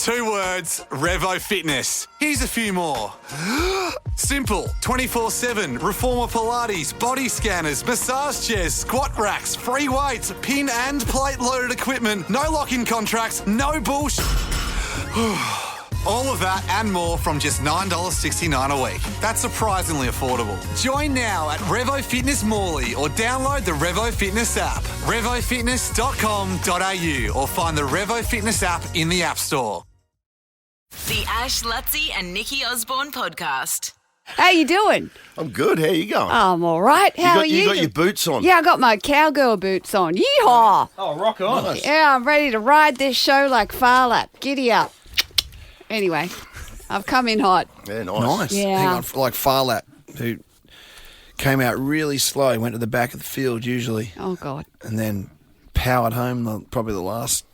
2 words, Revo Fitness. Here's a few more. Simple, 24/7, reformer Pilates, body scanners, massage chairs, squat racks, free weights, pin and plate loaded equipment, no lock-in contracts, no bullshit. All of that and more from just $9.69 a week. That's surprisingly affordable. Join now at Revo Fitness Morley or download the Revo Fitness app. RevoFitness.com.au or find the Revo Fitness app in the App Store. The Ash, Lutzi and Nikki Osborne podcast. How you doing? I'm good. How you going? I'm all right. How are you? You got your boots on? Yeah, I got my cowgirl boots on. Yeehaw! Oh, rock on. Nice. Yeah, I'm ready to ride this show like Far Lap. Giddy up. Anyway, I've come in hot. Yeah, nice. Nice. Yeah. Hang on, like Farlap, who came out really slow, went to the back of the field usually, Oh, God. and then powered home probably the last,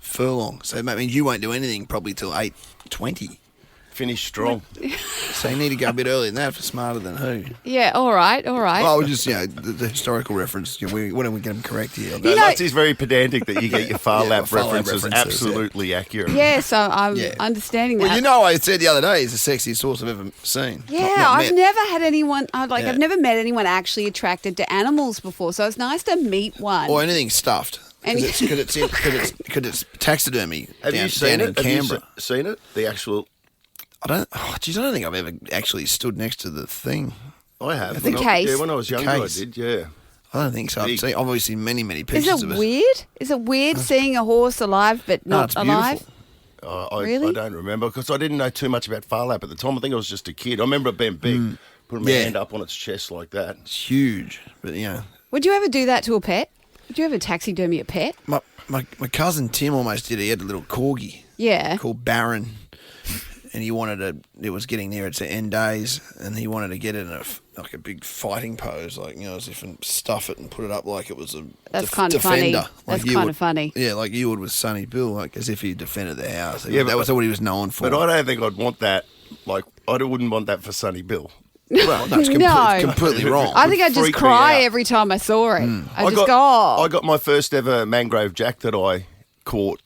furlong. So that means you won't do anything probably till 8:20. Finish strong. So you need to go a bit earlier than that for smarter than who. Yeah, all right. Well, just, the historical reference. We want to get them correct here. You know- Lutzi's very pedantic that you get your far lap Far Lap references references, absolutely accurate. Yeah, so I'm Yeah. understanding that. Well, I said the other day, it's the sexiest horse I've ever seen. Yeah, Not I've met. never had anyone, I've Yeah. never met anyone actually attracted to animals before, so it's nice to meet one. Or anything stuffed. Because it's taxidermy Have down, you seen down it? in Have Canberra. you seen it? The actual... I don't think I've ever actually stood next to the thing. I have. The case? Yeah, when I was younger Case. I did, yeah. I don't think so. I've Big. seen obviously many Is pictures it of it. weird? Is it weird seeing a horse alive but No, not it's alive? beautiful. I Really? don't remember because I didn't know too much about far lap at the time. I think I was just a kid. I remember it being big, putting my Yeah. hand up on its chest like that. It's huge. But, Would you ever do that to a pet? Would you ever taxidermy a pet? my cousin Tim almost did it. He had a little corgi Yeah. called Baron. And he it was getting near its end days, and he wanted to get it in a big fighting pose, as if and stuff it and put it up like it was a That's kind of funny. defender. That's you kind would. of funny. Yeah, like you would with Sonny Bill, like as if he defended the house. Yeah, that was what he was known for. But I don't think I'd want that. Like, I wouldn't want that for Sonny Bill. Well, no, it's No. completely wrong. I think I'd just freak me cry out. every time I saw it. I just got, go, oh. I got my first ever mangrove jack that I caught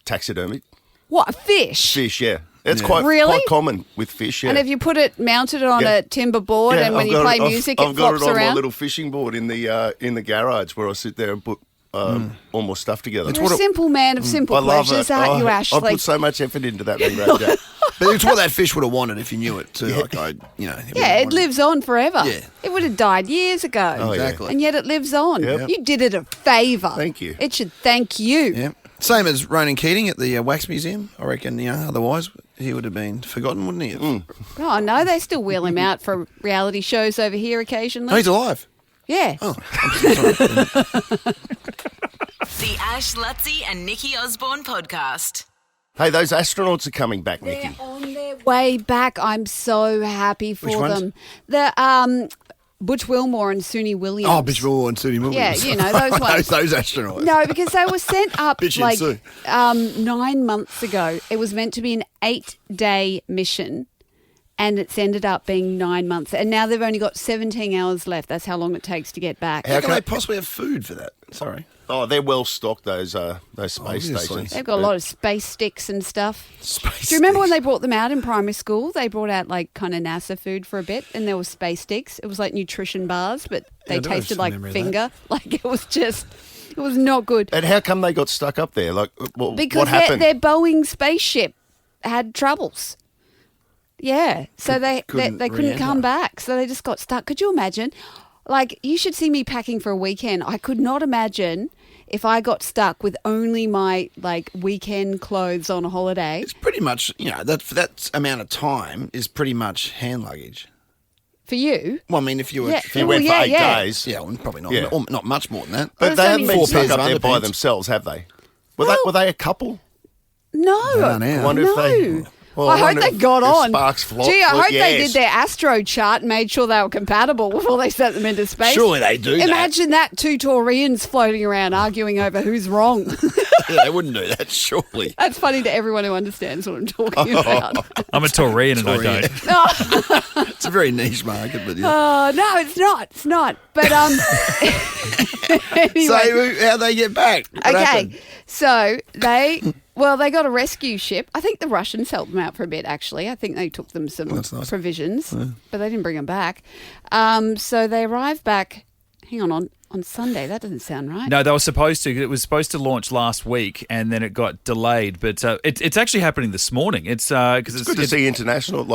taxidermy. What, a fish? Fish, yeah. It's Yeah. quite Really? common with fish, yeah. And have you mounted it on Yeah. a timber board Yeah, and when I've you got play it- music, I've it got flops it on my around? little fishing board in the garage where I sit there and put all my stuff together. You're a simple man of simple I love pleasures, it. aren't you, I Ashley? put so much effort into that mangrove jack. But it's what that fish would have wanted if you knew it too. Yeah, it lives on forever. Yeah. It would have died years ago. Oh, yeah. Exactly. And yet it lives on. Yep. You did it a favour. Thank you. It should thank you. Yeah. Same as Ronan Keating at the Wax Museum. I reckon, otherwise he would have been forgotten, wouldn't he? Oh, no, they still wheel him out for reality shows over here occasionally. Oh, he's alive. Yeah. Oh, The Ash, Lutzi and Nikki Osborne podcast. Hey, those astronauts are coming back, They're Nikki. on their way back. I'm so happy for Which ones? them. The Butch Wilmore and Suni Williams. Oh, Bitch Will and Sudi Williams. Yeah, those ones. those astronauts. No, because they were sent up Bitch and Sue. 9 months ago. It was meant to be an 8-day mission, and it's ended up being 9 months. And now they've only got 17 hours left. That's how long it takes to get back. How can they possibly have food for that? Sorry. Oh, they're well stocked, those space Obviously. stations. They've got a lot of space sticks and stuff. Space Do you remember when sticks. they brought them out in primary school? They brought out kind of NASA food for a bit, and there was space sticks. It was like nutrition bars, but they I do have tasted some like memory of finger. Like it was not good. And how come they got stuck up there? Like, what Because happened? their Boeing spaceship had troubles. Yeah, so they couldn't re-enter. come back, so they just got stuck. Could you imagine? Like, you should see me packing for a weekend. I could not imagine if I got stuck with only my weekend clothes on a holiday. It's pretty much, that for that amount of time is pretty much hand luggage. For you, Well, I mean, if you were... Yeah. If you went for 8 days. Yeah, well, probably not. Yeah. Or not much more than that. But Well, they it's haven't only been 4 stuck pairs up of there by underpants. themselves, have they? Well- Were they a couple? no. don't know. I wonder if they... Well, I hope wonder they if- got if on. Sparks fly. Gee, I Well, hope they yes. did their astro chart and made sure they were compatible before they sent them into space. Surely they do that. Imagine that, 2 Taurians floating around arguing over who's wrong. Yeah, they wouldn't do that, surely. That's funny to everyone who understands what I'm talking about. I'm a Taurian and I don't. It's a very niche market, but yeah. Oh, no, it's not. It's not. But anyway. So, how'd they get back? What Okay, happened? so they Well, they got a rescue ship. I think the Russians helped them out for a bit, actually. I think they took them some That's nice. provisions, but they didn't bring them back. So they arrived back, on Sunday. That doesn't sound right. No, they were supposed to. It was supposed to launch last week, and then it got delayed. But it's actually happening this morning. It's because It's good to see international,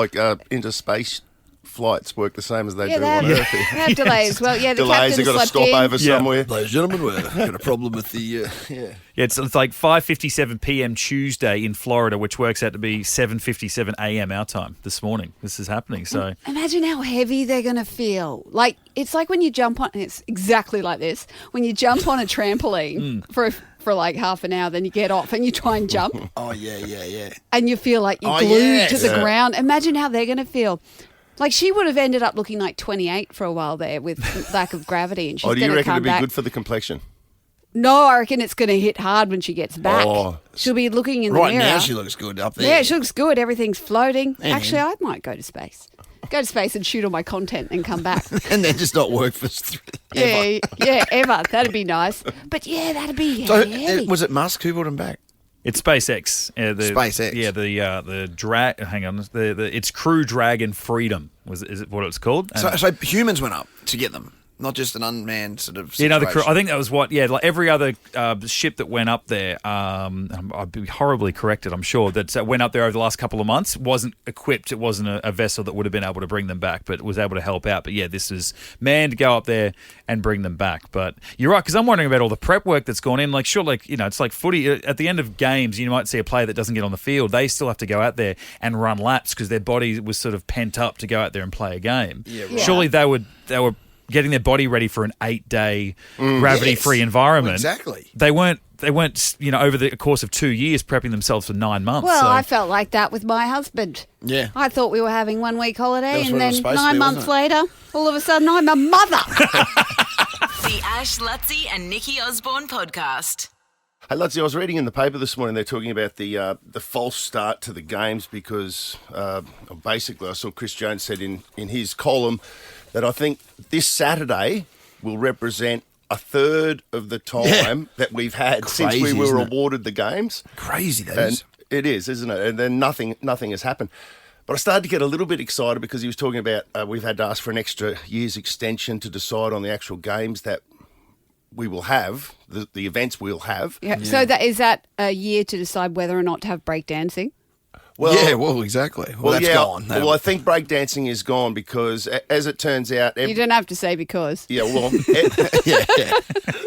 interspace flights work the same as they do they on have, Earth. they have delays. Well, yeah, the Delays, captain they've got to slept stop in. over somewhere. Ladies and gentlemen, we've got a problem with the... Yeah, it's like 5:57 p.m. Tuesday in Florida, which works out to be 7:57 a.m. our time this morning. This is happening. So Imagine how heavy they're going to feel. Like, it's like when you jump on, and it's exactly like this, when you jump on a trampoline for like half an hour, then you get off and you try and jump Oh, yeah. and you feel like you're Oh, glued yes. to the Yeah. ground. Imagine how they're going to feel. Like, she would have ended up looking like 28 for a while there with lack of gravity, and she's Oh, do going you to reckon come it'd be back. good for the complexion? No, I reckon it's going to hit hard when she gets back. Oh. She'll be looking in the Right mirror. now, she looks good up there. Yeah, she looks good. Everything's floating. And- Actually, I might go to space. Go to space and shoot all my content and come back. And then just not work for... Ever. That'd be nice. But yeah, that'd be So, heavy. was it Musk who brought him back? it's SpaceX. SpaceX. Yeah, the drag. Hang on, it's Crew Dragon Freedom is it what it's called? And- So humans went up to get them, not just an unmanned sort of Yeah, situation. no, the crew. I think that was what. Yeah, like every other ship that went up there, I'd be horribly corrected, I'm sure, that went up there over the last couple of months wasn't equipped. It wasn't a vessel that would have been able to bring them back, but was able to help out. But yeah, this is manned to go up there and bring them back. But you're right, because I'm wondering about all the prep work that's gone in. Like, sure, it's like footy. At the end of games, you might see a player that doesn't get on the field. They still have to go out there and run laps because their body was sort of pent up to go out there and play a game. Yeah, right. Surely they were getting their body ready for an 8-day gravity-free Yes. environment. Exactly. They weren't, over the course of 2 years prepping themselves for 9 months. Well, so. I felt like that with my husband. Yeah. I thought we were having 1 week That holiday, was and what it was then supposed to 9 be, months wasn't later, all of a sudden, I'm a mother. The Ash, Lutzi and Nikki Osborne podcast. Hey, Lutzi, I was reading in the paper this morning, they're talking about the false start to the games because basically I saw Chris Jones said in his column that I think this Saturday will represent a third of the time that we've had since we Crazy, were isn't it? awarded the games. Crazy that And is. it is, isn't it? And then nothing has happened. But I started to get a little bit excited because he was talking about we've had to ask for an extra year's extension to decide on the actual games that we will have, the events we'll have. Yeah. So is that a year to decide whether or not to have breakdancing? Well, Exactly. Well, that's yeah. gone. Well, I think breakdancing is gone because, as it turns out, You don't have to say because.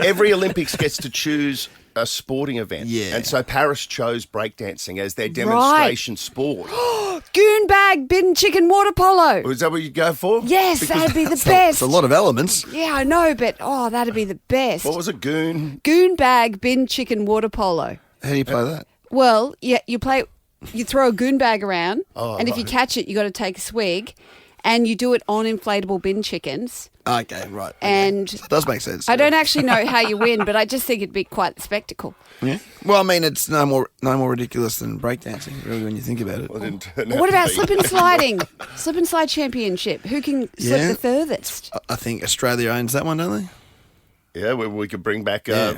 every Olympics gets to choose a sporting event. Yeah. And so Paris chose breakdancing as their demonstration sport. Goonbag, bin chicken, water polo. Was that what you go for? Yes, that'd be the best. It's a lot of elements. Yeah, I know, but that'd be the best. What was it, goon? Goonbag, bin chicken, water polo. How do you play that? Well, yeah, you throw a goon bag around, Oh, and if you right. catch it, you got to take a swig, and you do it on inflatable bin chickens. Okay, right. And So it does make sense. I don't actually know how you win, but I just think it'd be quite the spectacle. Yeah. Well, I mean, it's no more ridiculous than breakdancing, really, when you think about it. Well, it didn't turn out What to about be. slip and sliding? Slip and slide championship. Who can slip Yeah. the furthest? I think Australia owns that one, don't they? Yeah, we could bring back. Yeah.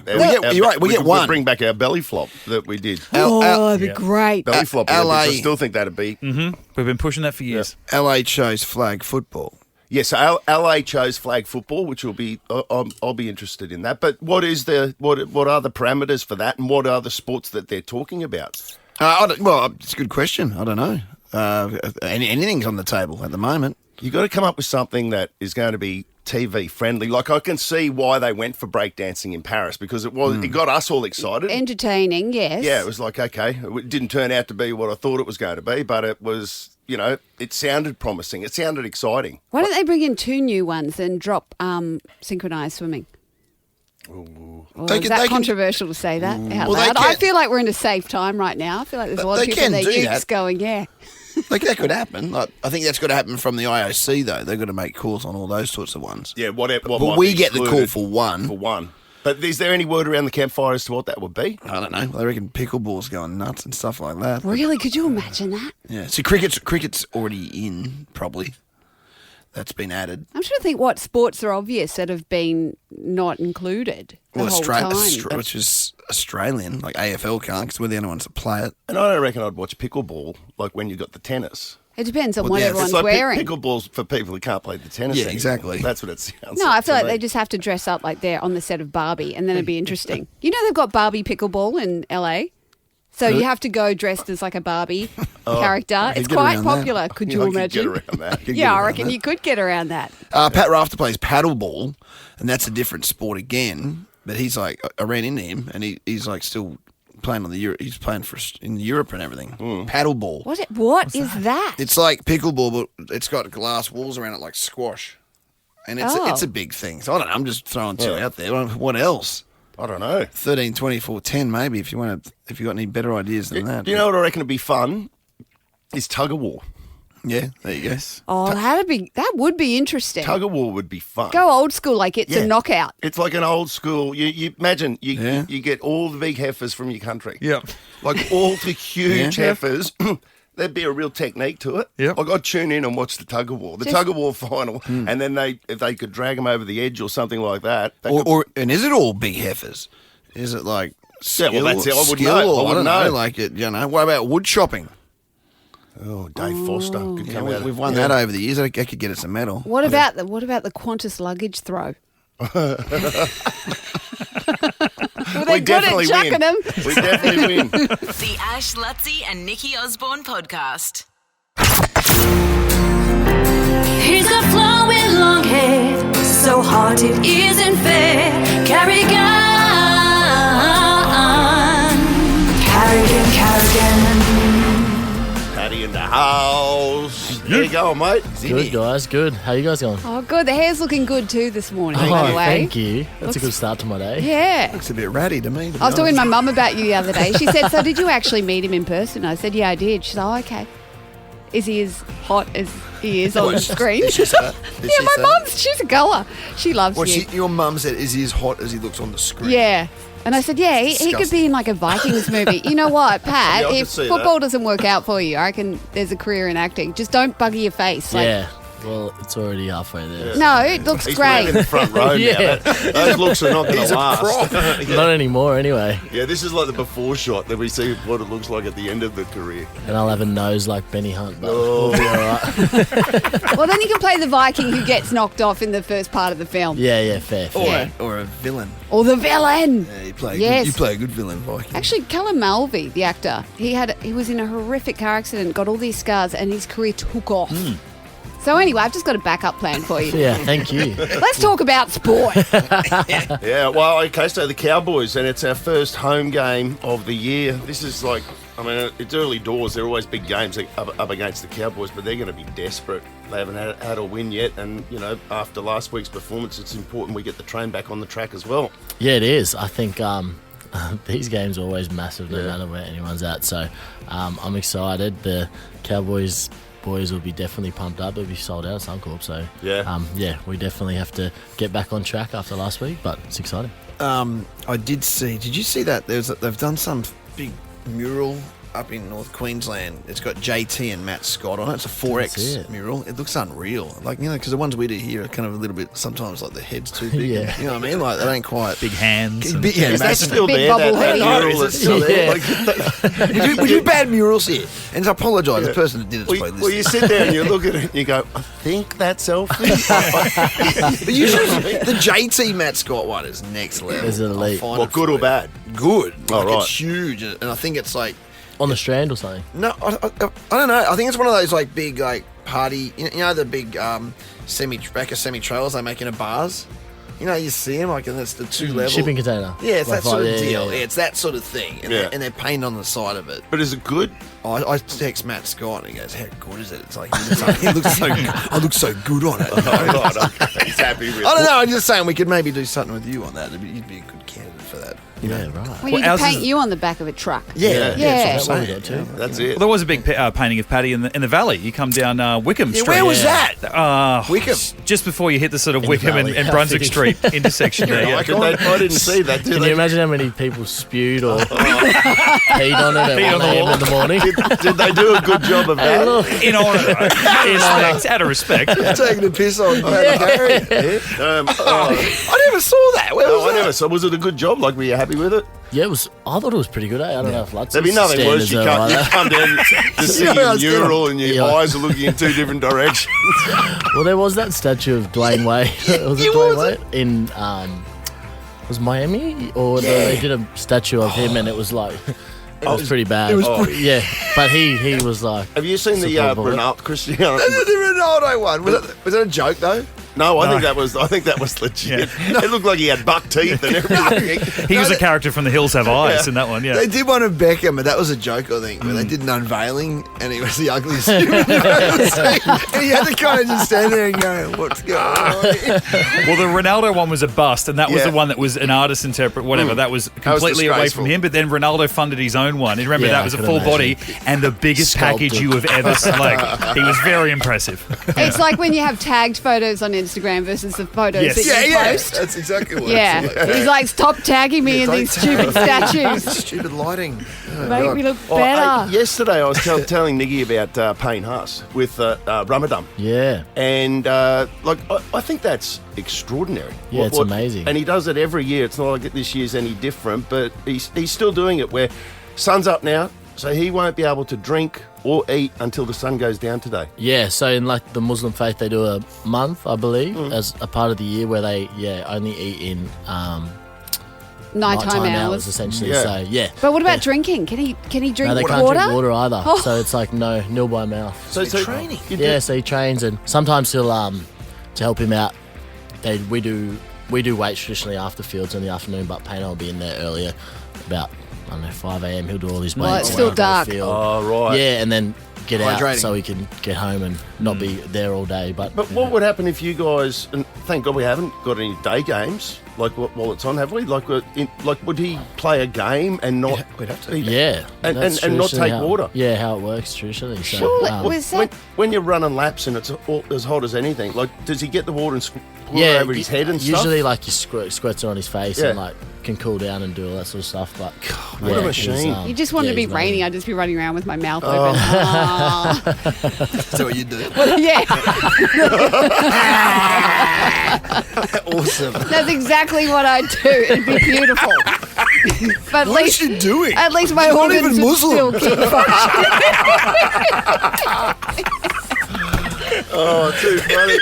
You're right, we get one. Bring back our belly flop that we did. That'd be great. Belly flop. LA. Olympics. I still think that'd be. We've been pushing that for years. LA chose flag football. Yes, so LA chose flag football, which will be. I'll be interested in that. But what are the parameters for that, and what are the sports that they're talking about? Well, it's a good question. I don't know. Anything's on the table at the moment. You got to come up with something that is going to be TV friendly. Like I can see why they went for breakdancing in Paris because it got us all excited. Entertaining, yes. Yeah, it was like, okay, it didn't turn out to be what I thought it was going to be, but it was, it sounded promising. It sounded exciting. Why don't they bring in 2 new ones and drop synchronised swimming? Well, They is can- that they can- controversial to say that out Well, they loud? I can- feel like we're in a safe time right now. I feel like there's a lot of They people in can their do utes that. going, yeah. Like, that could happen. Like, I think that's got to happen from the IOC, though. They've got to make calls on all those sorts of ones. Yeah, what But might we be get the call excluded for one. For one. But is there any word around the campfire as to what that would be? I don't know. I reckon pickleball's going nuts and stuff like that. Really? Could you imagine that? Yeah. See, cricket's already in, probably. that's been added. I'm trying to think what sports are obvious that have been not included the whole time. Which is Australian, like AFL can't because we're the only ones that play it. And I don't reckon I'd watch pickleball like when you got the tennis. It depends on what everyone's it's like wearing. Pickleball's for people who can't play the tennis. Yeah, anymore. exactly. That's what it sounds No, like. I feel to like me. they just have to dress up like they're on the set of Barbie, and then it'd be interesting. You know they've got Barbie pickleball in LA? So you have to go dressed as like a Barbie character. It's get quite around that. popular. Could you I could imagine? get around that. Yeah, I reckon you could get around that. Pat Rafter plays paddleball, and that's a different sport again. But he's like, I ran into him, and he's like still playing on the he's playing in Europe and everything. Paddleball. What is that? It's like pickleball, but it's got glass walls around it like squash, and it's a big thing. So I don't know. I'm just throwing two out there. What else? I don't know. 13, 24, 10 maybe if you got any better ideas than that. You know what I reckon would be fun? Is tug of war. Yeah, there you go. Oh, that would be interesting. Tug of war would be fun. Go old school, like it's a knockout. It's like an old school. You imagine you get all the big heifers from your country. Yep. Like all the huge heifers. There'd be a real technique to it. Yep. Like I'd tune in and watch the tug of war, tug of war final, and then if they could drag them over the edge or something like that. And is it all big heifers? Is it like skill, well, that's it. I wouldn't skill know. or I wouldn't know. Like it, what about wood chopping? Oh, Dave Foster could come out. We've won that over the years. That could get us a medal. What about the Qantas luggage throw? Well, they're We good at definitely chucking win. them. We definitely win. The Ash, Lutzi and Nikki Osborne podcast. He's got flowing long hair, so hot it isn't fair. Carrigan. Patty in the house. There you go, mate. Good, guys. Good. How you guys going? Oh, good. The hair's looking good too this morning, by the way. Thank you. That's a good start to my day. Yeah. Looks a bit ratty to me. I was talking to my mum about you the other day. She said, so did you actually meet him in person? I said, yeah, I did. She said, oh, okay. Is he as hot as he is on the screen? Yeah, my mum's, she's a goer. She loves you. Your mum said, is he as hot as he looks on the screen? Yeah. And I said, yeah, he could be in like a Vikings movie. You know what, Pat? Yeah, I if can see football that. doesn't work out for you, I reckon there's a career in acting. Just don't bugger your face. Like, Yeah. Well, it's already halfway there. no, it looks He's great. in the front row Yeah. now. Those looks are not going to last. Not anymore, anyway. Yeah, this is like the before shot that we see what it looks like at the end of the career. And I'll have a nose like Benny Hunt, but we'll be all right. Well, then you can play the Viking who gets knocked off in the first part of the film. Yeah, fair. Yeah. Or a villain. Or the villain. Yeah, you play a good villain, Viking. Actually, Callum Mulvey, the actor, he was in a horrific car accident, got all these scars, and his career took off. So anyway, I've just got a backup plan for you. Yeah, thank you. Let's talk about sport. Yeah, well, okay, so the Cowboys, and it's our first home game of the year. This is like, I mean, it's early doors. They're always big games up against the Cowboys, but they're going to be desperate. They haven't had a win yet, and, you know, after last week's performance, it's important we get the train back on the track as well. Yeah, it is. I think these games are always massive no matter where anyone's at. So I'm excited. The Cowboys boys will be definitely pumped up. They'll be sold out at Suncorp. So we definitely have to get back on track after last week, but it's exciting. I did see. Did you see that? They've done some big mural up in North Queensland. It's got JT and Matt Scott on it. It's a 4X mural. It looks unreal. Like, you know, because the ones we do here are kind of a little bit, sometimes like the head's too big. Yeah. You know what I mean? Like, they ain't quite Big hands. Big, yeah, Is that massive. still Big there, that bobblehead. mural? Is it still there? Yeah. We do bad murals here. And I apologise. The person that did it's probably Well, you listening. sit there and you look at it and you go, I think that's selfie. But you should, the JT Matt Scott one is next level. Is it elite? I'll find Well, it good for or you. bad? Good. Oh, Like, right. It's huge. And I think it's like, On the Strand or something? no, I don't know. I think it's one of those like big like party, you know the big semi trailers they make in a bars. You know, you see them like, and it's the two level Shipping container. Yeah, it's Like that sort of yeah, deal. yeah. Yeah, it's that sort of thing, and, Yeah. they're painted on the side of it. But is it good? I text Matt Scott and he goes, "How good is it?" It's like he looks so I look so good on it. Right, okay. He's happy with I don't know. I'm just saying we could maybe do something with you on that. You'd be a good candidate for that. Yeah, right. We need to ours paint is- you on the back of a truck. Yeah. Yeah. That's what we got too. That's it. Well, there was a big painting of Patty in the valley. You come down Wickham Street. Where was that? Wickham. Just before you hit the sort of Wickham valley. and Brunswick Street intersection there. Yeah. I didn't see that. Can you imagine how many people spewed or peed on it at 1 a.m. in the morning? Did they do a good job of that? In honour. Out of respect. Taking a piss on Patty Carrigan. I never saw that. Where was I that? never saw. Was it a good job? Like, were you happy with it? Yeah, it was. I thought it was pretty good. I don't know if Lutz. There'd be nothing worse. You come down to see Yeah, a mural and your Yeah. eyes are looking in two different directions. Well, there was that statue of Dwayne Wade. Was it Dwayne Wade in was Miami, or they did a statue of him, and it was like it was pretty bad. Yeah, but he was like. Have you seen the supportive of it. Ronaldo Cristiano? The Ronaldo one. Was that a joke though? No, I think that was legit. It looked like he had buck teeth and everything. He was a character from The Hills Have Eyes in that one, yeah. They did one of Beckham, but that was a joke, I think, where they did an unveiling and he was the ugliest human you've ever seen. And he had to kind of just stand there and go, what's going on here? Well, the Ronaldo one was a bust, and that was Yeah. the one that was an artist interpret, whatever. That was completely away disgraceful. from him. But then Ronaldo funded his own one. And remember, Yeah, that I was a could full imagine. body and the biggest Sculpted. package you have ever seen. Like, he was very impressive. It's like when you have tagged photos on Instagram versus the photos Yes. that you post. That's exactly what Yeah. it's like. He's like, stop tagging me in don't these tag stupid statues. Stupid lighting. Oh, Make God. me look better. Yesterday, I was telling Nikki about Payne Haas with Ramadan. Yeah, And I think that's extraordinary. Yeah, it's amazing. And he does it every year. It's not like this year's any different, but he's still doing it where sun's up now, so he won't be able to drink or eat until the sun goes down today. yeah. So in like the Muslim faith, they do a month, I believe, as a part of the year where they only eat in Nighttime nighttime hours. essentially. Yeah. So yeah. But what about drinking? Can he drink No, they water? can't drink water either. Oh. So it's like nil by mouth. So training. Yeah, so he trains, and sometimes he'll to help him out. We do weights traditionally after fields in the afternoon, but Payne will be in there earlier, about 5 a.m. He'll do all his weights. Well, it's still around the dark. field. Oh, right. Yeah, and then get out Hydrating. so he can get home and not be there all day. But What would happen if you guys, and thank God we haven't got any day games, like while it's on, have we? Like would he play a game and not we'd have to. eat? yeah, And that's not traditionally take how- water? Yeah, how it works traditionally. So Sure. Was that- When you're running laps and it's as hot as anything, like does he get the water and pour yeah, it over his head and usually stuff? like you squirts it on his face Yeah. and like can cool down and do all that sort of stuff. But what a machine. You just want to be he's rainy. amazing. I'd just be running around with my mouth open. Ah. That's what you do. Yeah, Awesome. that's exactly what I'd do. It'd be beautiful. But at What least, is she doing? at least my She's not organs even would Muslim. still keep Oh, too funny.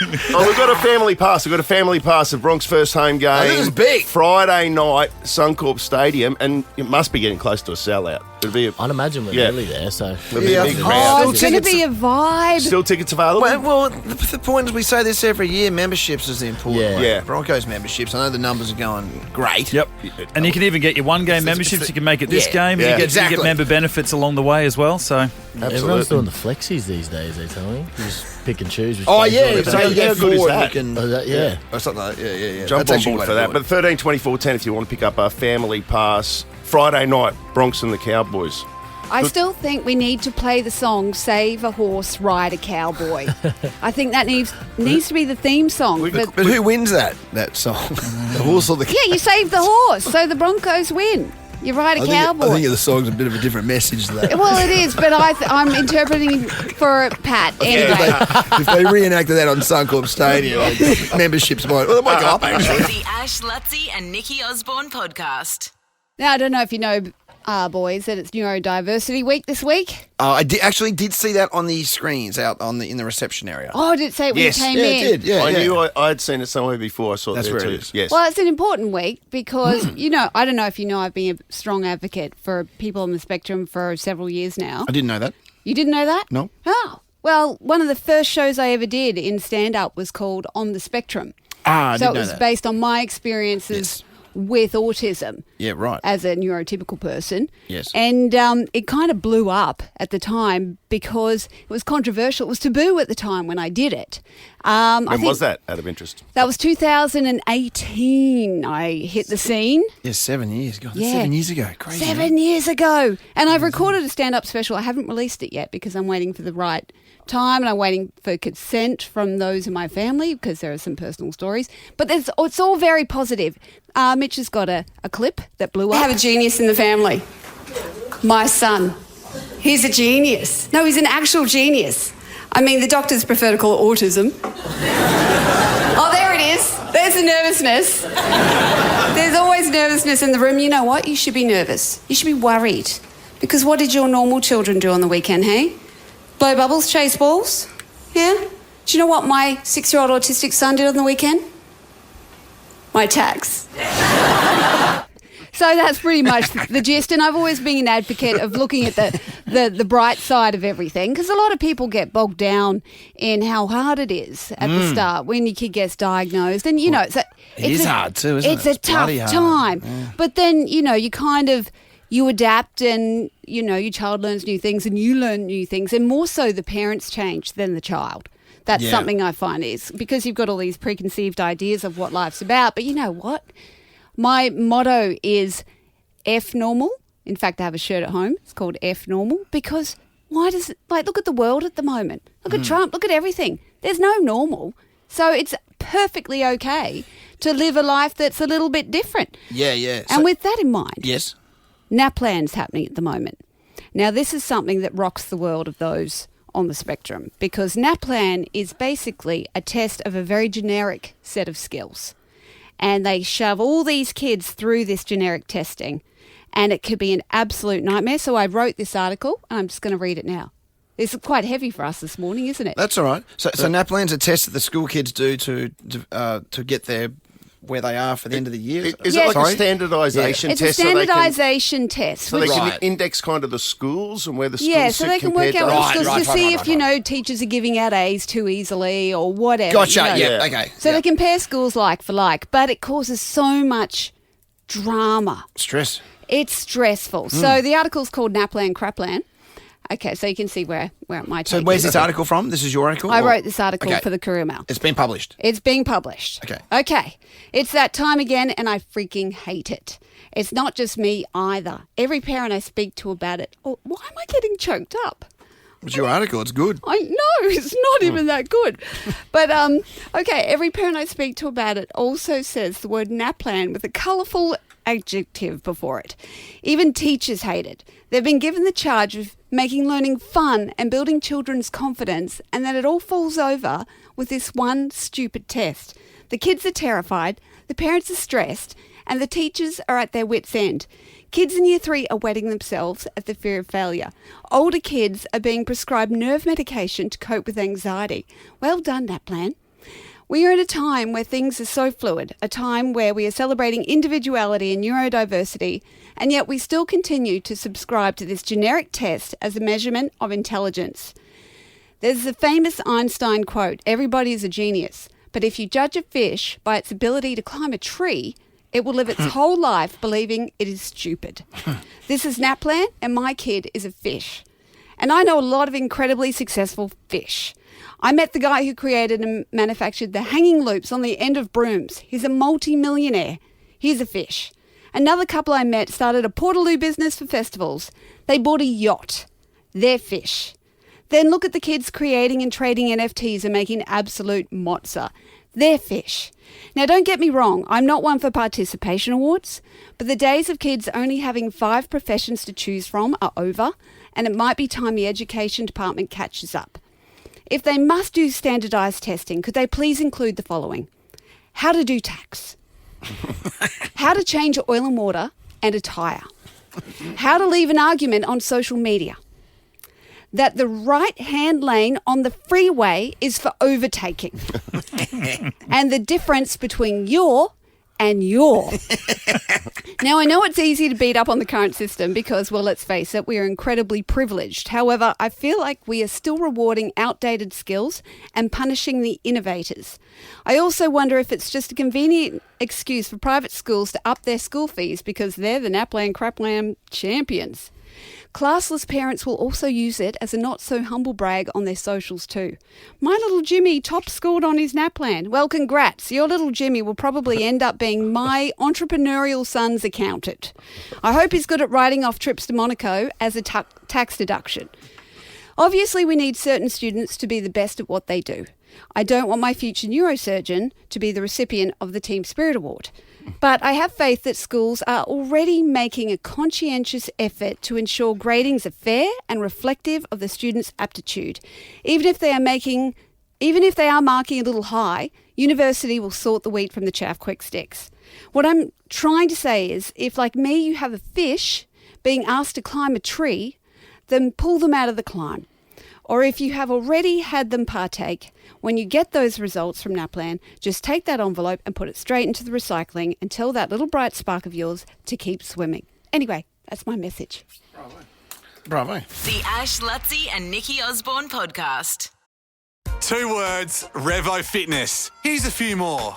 We've got a family pass. We've got a family pass of Bronx first home game. this is big. Friday night, Suncorp Stadium, and it must be getting close to a sellout. It'll be I'd imagine we're Yeah. nearly there. So it'll be a big Oh, crowd. Oh, it's going to be a vibe. Still tickets available? Well, the point is we say this every year, memberships is the important Yeah. one. Yeah. Broncos memberships, I know the numbers are going great. Yep. And you can even get your one-game memberships. You can make it this Yeah. game. Yeah. You get Exactly. member benefits along the way as well. So everyone's doing the flexies these days. They tell me you just pick and choose. which Oh, ones you yeah. wanna So do. you How get good is forward, that? we can... Oh, yeah. Or something like that. Yeah. Jump That's on actually board the for way that. to do But 13, 24, 10 if you want to pick up a family pass. Friday night, Bronx and the Cowboys. I still think we need to play the song "Save a Horse, Ride a Cowboy." I think that needs to be the theme song. But But who wins that song? The horse or the yeah, you save the horse, so the Broncos win. You ride a cowboy. I think the song's a bit of a different message to that. Well, it is, but I'm interpreting for Pat anyway. If they reenacted that on Suncorp Stadium, memberships might go up actually. The Ash, Lutzi and Nikki Osborne podcast. Now, I don't know if you know, boys, that it's Neurodiversity Week this week. I did see that on the screens out in the reception area. Oh, did it say it when Yes. you came Yeah, in? it did. Yeah, I yeah. knew I had seen it somewhere before. I saw it That's there where it too. is. Yes. Well, it's an important week because, I don't know if you know, I've been a strong advocate for people on the spectrum for several years now. I didn't know that. You didn't know that? No. Oh, well, one of the first shows I ever did in stand-up was called On the Spectrum. I So didn't it know was that. based on my experiences Yes. with autism. Yeah, right. As a neurotypical person. Yes. And it kind of blew up at the time because it was controversial. It was taboo at the time when I did it. When was that, out of interest? That was 2018. I hit the scene. Yeah, 7 years. God, that's Yeah. 7 years ago. Crazy. 7 years ago. And I've recorded a stand-up special. I haven't released it yet because I'm waiting for the right time and I'm waiting for consent from those in my family because there are some personal stories. But it's all very positive. Mitch has got a clip that blew up. I have a genius in the family. My son. He's a genius. No, he's an actual genius. I mean, the doctors prefer to call it autism. Oh, there it is. There's the nervousness. There's always nervousness in the room. You know what? You should be nervous. You should be worried. Because what did your normal children do on the weekend, hey? Blow bubbles, chase balls? Yeah? Do you know what my 6-year-old autistic son did on the weekend? My tax. So that's pretty much the gist. And I've always been an advocate of looking at the bright side of everything because a lot of people get bogged down in how hard it is at the start when your kid gets diagnosed. And, you know, it's hard too, isn't it? It's a tough time. Yeah. But then, you know, you adapt and, you know, your child learns new things and you learn new things. And more so the parents change than the child. That's something I find is because you've got all these preconceived ideas of what life's about. But you know what? My motto is F normal. In fact, I have a shirt at home. It's called F normal because why does it, like, look at the world at the moment. Look at Trump. Look at everything. There's no normal. So it's perfectly okay to live a life that's a little bit different. Yeah, yeah. And with that in mind, yes, NAPLAN's happening at the moment. Now, this is something that rocks the world of those on the spectrum because NAPLAN is basically a test of a very generic set of skills. And they shove all these kids through this generic testing and it could be an absolute nightmare. So I wrote this article and I'm just going to read it now. It's quite heavy for us this morning, isn't it? That's all right. So NAPLAN's a test that the school kids do to get their where they are for the end of the year. Is it like a standardisation test? It's a standardisation test. So they can index kind of the schools and where the schools Yeah, so they can work out what schools to see if, you know, teachers are giving out A's too easily or whatever. Gotcha, you know. yeah, okay. So they compare schools like for like, but it causes so much drama. Stress. It's stressful. So the article's called NAPLAN Craplan. Okay, so you can see where it might take. So where's this article from? This is your article? I wrote this article for the Courier Mail. It's been published? It's being published. Okay. It's that time again and I freaking hate it. It's not just me either. Every parent I speak to about it, why am I getting choked up? It's your article. It's good. I know. It's not even that good. But, okay, every parent I speak to about it also says the word NAPLAN with a colourful adjective before it. Even teachers hate it. They've been given the charge of making learning fun and building children's confidence, and then it all falls over with this one stupid test. The kids are terrified, the parents are stressed, and the teachers are at their wits' end. Kids in Year 3 are wetting themselves at the fear of failure. Older kids are being prescribed nerve medication to cope with anxiety. Well done, NAPLAN. We are at a time where things are so fluid, a time where we are celebrating individuality and neurodiversity, and yet we still continue to subscribe to this generic test as a measurement of intelligence. There's the famous Einstein quote, "Everybody is a genius, but if you judge a fish by its ability to climb a tree, it will live its whole life believing it is stupid." This is NAPLAN, and my kid is a fish. And I know a lot of incredibly successful fish. I met the guy who created and manufactured the hanging loops on the end of brooms. He's a multi-millionaire. He's a fish. Another couple I met started a Portaloo business for festivals. They bought a yacht. They're fish. Then look at the kids creating and trading NFTs and making absolute mozza. They're fish. Now, don't get me wrong, I'm not one for participation awards, but the days of kids only having 5 professions to choose from are over, and it might be time the education department catches up. If they must do standardised testing, could they please include the following? How to do tax. How to change oil and water and a tyre. How to leave an argument on social media. That the right-hand lane on the freeway is for overtaking. And the difference between your and you're. Now, I know it's easy to beat up on the current system because, well, let's face it, we are incredibly privileged. However, I feel like we are still rewarding outdated skills and punishing the innovators. I also wonder if it's just a convenient excuse for private schools to up their school fees because they're the NAPLAN Craplam champions. Classless parents will also use it as a not-so-humble brag on their socials too. My little Jimmy top scored on his NAPLAN. Well, congrats. Your little Jimmy will probably end up being my entrepreneurial son's accountant. I hope he's good at writing off trips to Monaco as a tax deduction. Obviously, we need certain students to be the best at what they do. I don't want my future neurosurgeon to be the recipient of the Team Spirit Award. But I have faith that schools are already making a conscientious effort to ensure gradings are fair and reflective of the students' aptitude. Even if they are marking a little high, university will sort the wheat from the chaff quick sticks. What I'm trying to say is, if like me you have a fish being asked to climb a tree, then pull them out of the climb. Or if you have already had them partake, when you get those results from NAPLAN, just take that envelope and put it straight into the recycling and tell that little bright spark of yours to keep swimming. Anyway, that's my message. Bravo. The Ash, Lutzi and Nikki Osborne podcast. 2 words, Revo Fitness. Here's a few more.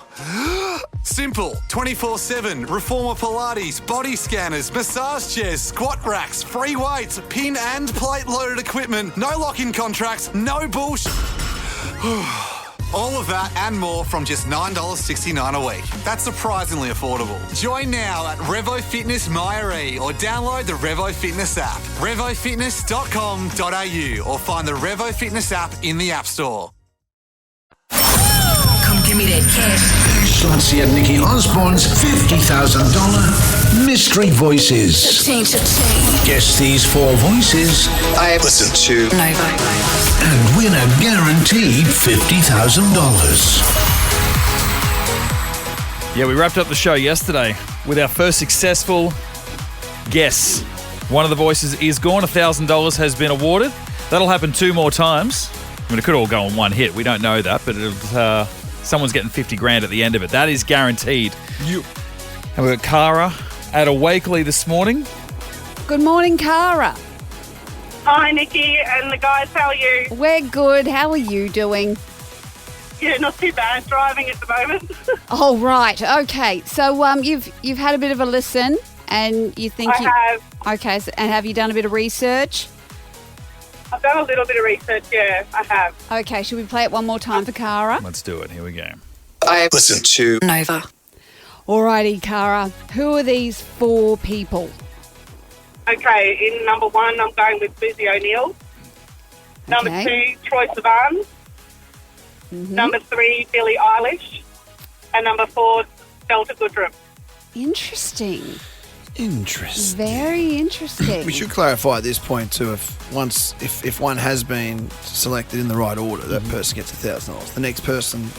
Simple, 24/7, Reformer Pilates, body scanners, massage chairs, squat racks, free weights, pin and plate loaded equipment, no lock-in contracts, no bullshit. All of that and more from just $9.69 a week. That's surprisingly affordable. Join now at Revo Fitness Myre or download the Revo Fitness app. RevoFitness.com.au or find the Revo Fitness app in the App Store. Come give me that cash. Ash Lutzi and Nikki Osborne's $50,000 Mystery Voices. Change. Guess these 4 voices I listen to Nova. and win a guaranteed $50,000. Yeah, we wrapped up the show yesterday with our first successful guess. One of the voices is gone. $1,000 has been awarded. That'll happen 2 more times. I mean, it could all go on one hit. We don't know that, but someone's getting 50 grand at the end of it. That is guaranteed. And we've got Cara at a Wakely this morning. Good morning, Cara. Hi, Nikki and the guys. How are you? We're good. How are you doing? Yeah, not too bad. Driving at the moment. Oh, right. Okay. So you've had a bit of a listen and you think I have. Okay. So, and have you done a bit of research? I've done a little bit of research, yeah, I have. Okay. Should we play it one more time for Cara? Let's do it. Here we go. I listen to Nova. Alrighty, Cara. Who are these 4 people? Okay, in number 1, I'm going with Susie O'Neill. Number Okay. 2, Troy Sivan. Number 3, Billie Eilish. And number 4, Delta Goodrum. Interesting. Interesting. Very interesting. We should clarify at this point too. If one has been selected in the right order, that person gets $1,000. The next person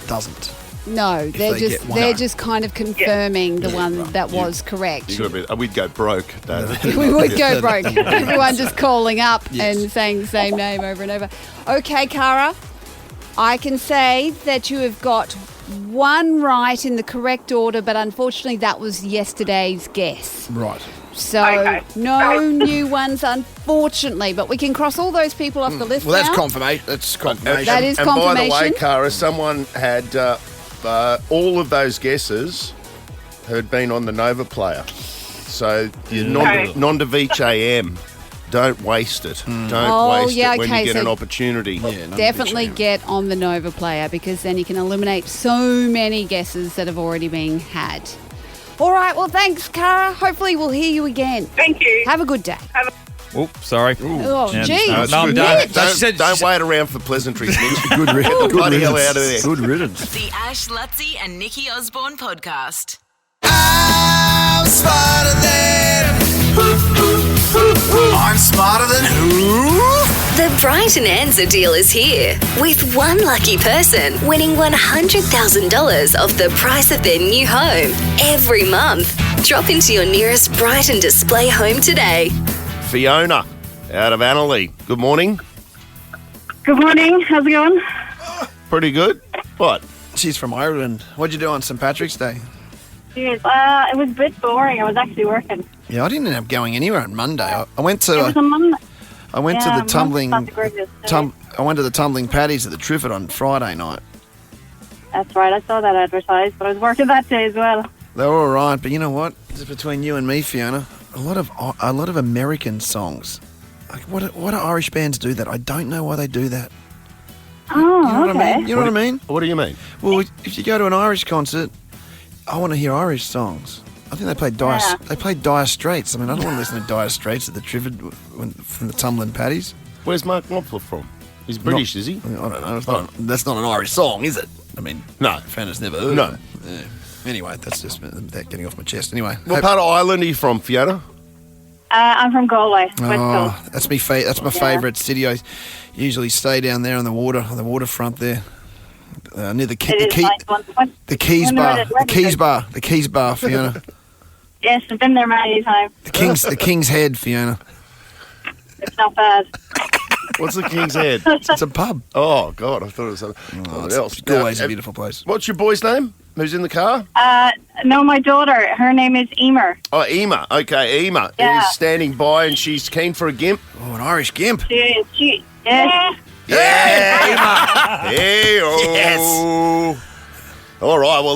doesn't. No, they're just kind of confirming the one that was correct. We'd go broke, David. We would go broke. Everyone just calling up and saying the same name over and over. Okay, Cara, I can say that you have got 1 right in the correct order, but unfortunately that was yesterday's guess. Right. So no new ones, unfortunately, but we can cross all those people off the list Well, that's now. confirmation. That's confirmation. That is And by the way, confirmation. Cara, someone had all of those guesses had been on the Nova player. So non vice AM. Don't waste it. Don't waste it when you get an opportunity. Definitely get on the Nova player because then you can eliminate so many guesses that have already been had. All right, well, thanks, Cara. Hopefully we'll hear you again. Thank you. Have a good day. Oops, sorry. Oh, Yeah, geez. no, I'm done. Don't wait around for pleasantries, Mitch. Good riddance. Get the bloody hell out of there. Good riddance. The Ash, Lutzi and Nikki Osborne podcast. I'm smarter than I'm smarter than who? The Brighton Answer deal is here, with one lucky person winning $100,000 off the price of their new home every month. Drop into your nearest Brighton display home today. Fiona, out of Annalee. Good morning. Good morning. How's it going? Pretty good. What? She's from Ireland. What'd you do on St. Patrick's Day? Cheers. It was a bit boring. I was actually working. Yeah, I didn't end up going anywhere on Monday. I went It was to a Monday. I went to the tumbling Monday, gorgeous. I went to the tumbling Paddies at the Triffid on Friday night. That's right. I saw that advertised, but I was working that day as well. They were all right, but you know what? Just between you and me, Fiona, a lot of American songs. Like, what do Irish bands do that? I don't know why they do that. Oh, You know what okay. I mean? You know what I mean? What do you mean? Well, if you go to an Irish concert, I want to hear Irish songs. I think they played Dire. Yeah. They played Dire Straits. I mean, I don't want to listen to Dire Straits at the Triffid from the Tumbling Paddies. Where's Mark Knopfler from? He's British, is he? I don't know. That's not an Irish song, is it? I mean, No. Fanna's never heard. No. of it. Yeah. Anyway, that's just that getting off my chest. Anyway, What part of Ireland are you from, Fiona? I'm from Galway, West Coast. That's that's my favourite city. I usually stay down there on the waterfront there, near the It is a nice one. the Keys When bar, they're the Keys bar, Fiona. Yes, I've been there many times. the King's Head, Fiona. It's not bad. What's the King's Head? It's a pub. Oh, God, I thought it was something else. Galway's a beautiful place. What's your boy's name? Who's in the car? No, my daughter. Her name is Emer. Oh, Ema. Okay, Ema Yeah. is standing by and she's keen for a gimp. Oh, an Irish gimp. She yeah. Yeah, Ema. Hey-oh. All right, well,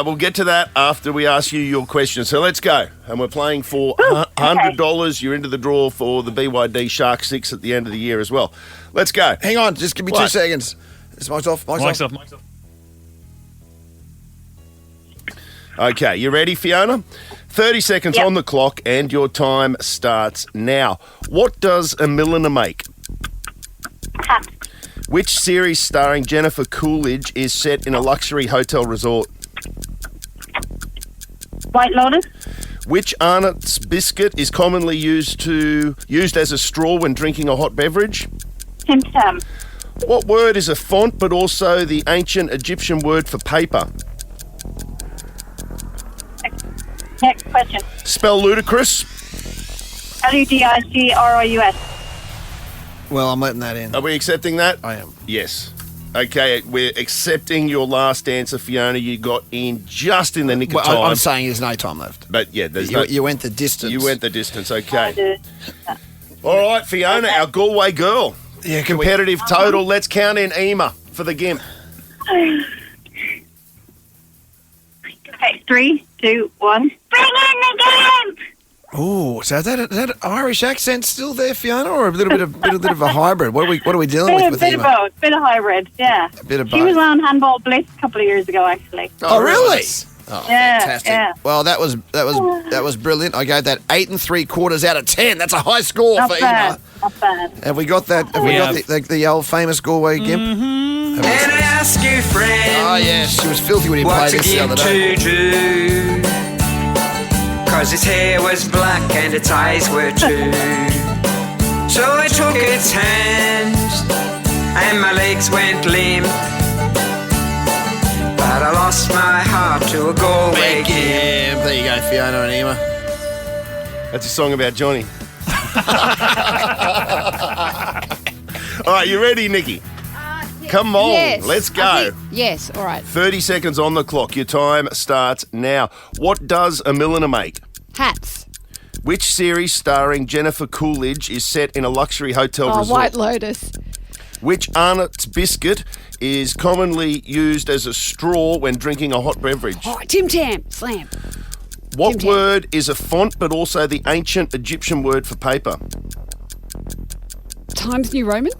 we'll get to that after we ask you your question. So let's go. And we're playing for $100. You're into the draw for the BYD Shark 6 at the end of the year as well. Let's go. Hang on, just give me 2 seconds. Is mic's off? Mike's off. Okay, you ready, Fiona? 30 seconds on the clock and your time starts now. What does a milliner make? Hat. Which series starring Jennifer Coolidge is set in a luxury hotel resort? White Lotus. Which Arnott's biscuit is commonly used as a straw when drinking a hot beverage? Tim Tam. What word is a font but also the ancient Egyptian word for paper? Next question. Spell ludicrous. LUDICROUS. Well, I'm letting that in. Are we accepting that? I am. Yes. Okay, we're accepting your last answer, Fiona. You got in just in the nick of time. I'm saying there's no time left. But yeah, You went the distance. You went the distance, okay. All right, Fiona, our Galway girl. Yeah, competitive total. Let's count in Ema for the gimp. Okay, 3, 2, 1. Bring in the game! Oh, so is that Irish accent still there, Fiona, or a little bit of a hybrid? What are we dealing with Bit of Ema? both. Bit of hybrid, yeah. A bit of She both. was on Handball Blitz a couple of years ago, actually. Oh, really? Oh, Yeah, fantastic. yeah. Well, that was brilliant. I gave that 8 3/4 out of 10. That's a high score Not for bad. Ema. Not bad. Have we got that? Have we got the old famous Galway gimp? And I ask you, friend, Oh yes, she was filthy when he what played to this the give other day. to Drew. 'Cause his hair was black and its eyes were too. So I took its hand and my legs went limp. But I lost my heart to a Galway gimp. There you go, Fiona and Ema. That's a song about Johnny. All right, you ready, Nikki? Come on, Yes. let's I go. think- yes, all right. 30 seconds on the clock. Your time starts now. What does a milliner make? Hats. Which series starring Jennifer Coolidge is set in a luxury hotel Oh, resort? White Lotus. Which Arnott's biscuit is commonly used as a straw when drinking a hot beverage? Oh, Tim Tam. Slam. What Tim Tam. word is a font but also the ancient Egyptian word for paper? Times New Roman.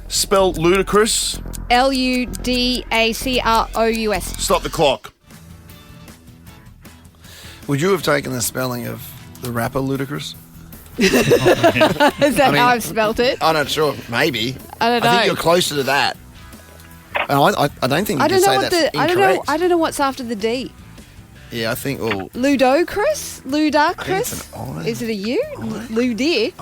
Spell ludicrous. LUDACROUS. Stop the clock. Would you have taken the spelling of the rapper Ludacris? Is that how I've spelt it? I'm not sure. Maybe. I don't I think know. you're closer to that. And I don't think you I can don't know say what that's the. I incorrect. don't know what's after the D. Yeah, I think. Well, Ludocris? Ludacris? it's an I. Is it a U? Ludic?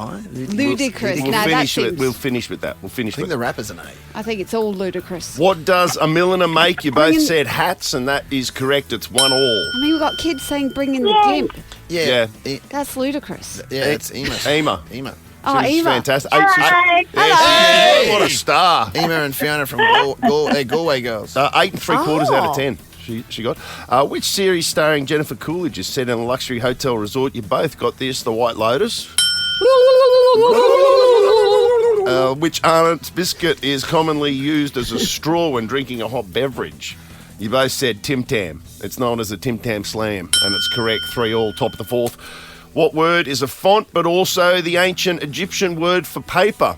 Ludicrous. No, that seems. We'll finish with that. We'll finish I think with the rapper's an A. I think it's all ludicrous. What does a milliner make? You both Bring in- said hats, and that is correct. It's 1-1. I mean, we've got kids saying bring in the gimp. Yeah. That's ludicrous. Yeah, it's Ema. Ema. Ema. Oh, She was Ema. fantastic. Hi. Yes. What a star. Ema and Fiona from Galway girls. 8 3/4 out of Oh. 10. she got. Which series starring Jennifer Coolidge is set in a luxury hotel resort? You both got this, The White Lotus. Which Arnott's biscuit is commonly used as a straw when drinking a hot beverage? You both said Tim Tam. It's known as a Tim Tam Slam, and it's correct. 3-all, top of the fourth. What word is a font, but also the ancient Egyptian word for paper?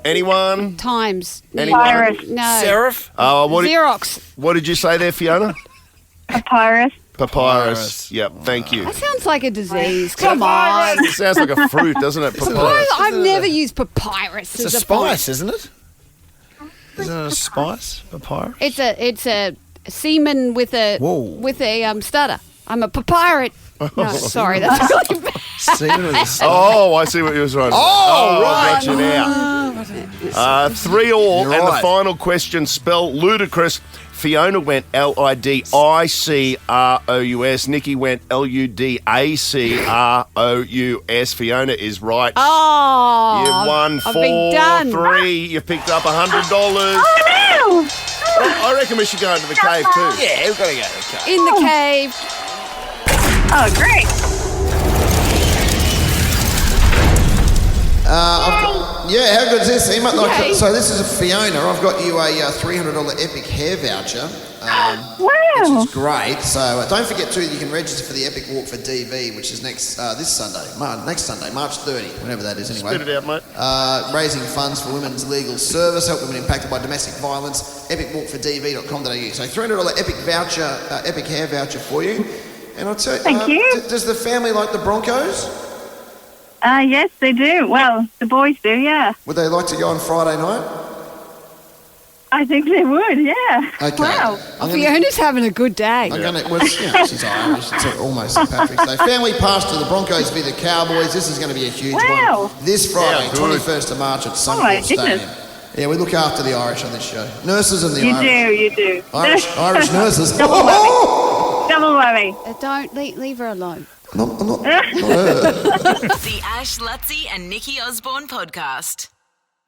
Anyone? Times. Papyrus. No. Serif? Xerox. What did you say there, Fiona? Papyrus. Papyrus. Yep, thank you. That sounds like a disease. Come on. It sounds like a fruit, doesn't it? Papyrus. I've never used papyrus It's as a font. spice, isn't it? Isn't it a spice? Papyrus? It's a semen with a stutter. I'm a papyrus. No, sorry, that's really bad. Semen with a Oh, I see what you were trying to say. right. Got you now. 3-all, You're and right. the final question, spell ludicrous. Fiona went Lidicrous. Nikki went Ludacrous. Fiona is right. Oh, You've won I've been done. 4-3. You've picked up $100. Oh, no! I reckon we should go into the cave too. Yeah, we've got to go to the cave. In the cave. Oh, great. How good is this, Emma? Yay. So this is a Fiona. I've got you a $300 Epic hair voucher. Wow. Which is great. So don't forget too, you can register for the Epic Walk for DV, which is next Sunday, March 30, whenever that is anyway. Spit it out, mate. Raising funds for women's legal service, help women impacted by domestic violence. epicwalkfordv.com.au. So $300 Epic voucher, Epic hair voucher for you. And I'll tell you, Thank you. Does the family like the Broncos? Yes, they do. Well, the boys do, yeah. Would they like to go on Friday night? I think they would, yeah. Okay. Wow. Fiona's having a good day. I'm going to, she's Irish, it's almost St. Patrick's Day. Family pass to the Broncos v the Cowboys. This is going to be a huge Wow. one. This Friday, Yeah, good. 21st of March at my Suncorp goodness. Stadium. Yeah, we look after the Irish on this show. Nurses and the You Irish. do. Irish nurses. Double worry. Double worry. Don't leave her alone. I'm not The Ash, Lutzi and Nikki Osborne podcast.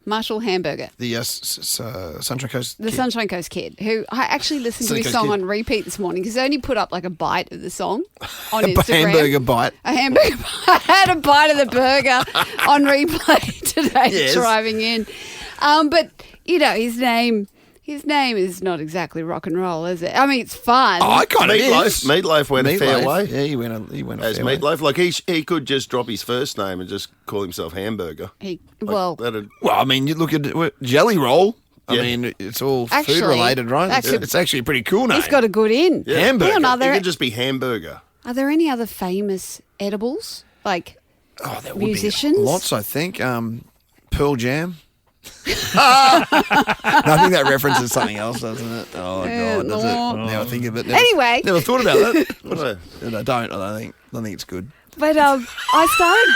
Marshall Hamburger, The Sunshine Coast. the Sunshine Coast kid, who I actually listened to Sunshine his Coast song Kid. on repeat this morning because I only put up like a bite of the song on A Instagram. hamburger bite. A hamburger bite. I had a bite of the burger on replay today Yes. driving in. But, you know, his name is not exactly rock and roll, is it? I mean, it's fun. Oh, I kind of Meatloaf went a fair way. Yeah, he went a As fair way. Meatloaf. Like, he could just drop his first name and just call himself Hamburger. Well, That'd, Well, I mean, you look at Jelly Roll. I Yeah. mean, it's all Actually, food related, right? actually- It's actually a pretty cool name. he's got a good in. yeah. Hamburger. Hang on, It could just be Hamburger. are there any other famous edibles? Like Oh, there would musicians? be lots, I think. Pearl Jam. I think that references something else, doesn't it? Oh, God, does it? Now I think of it. Anyway. Never thought about that. What I don't. I don't think it's good. But I started.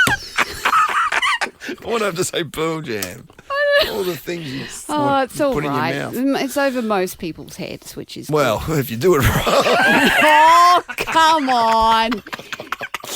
I want to have to say Pearl Jam. All the things you Oh, it's all put in your right. mouth. It's over most people's heads, which is Well, if you do it right. Oh, come on.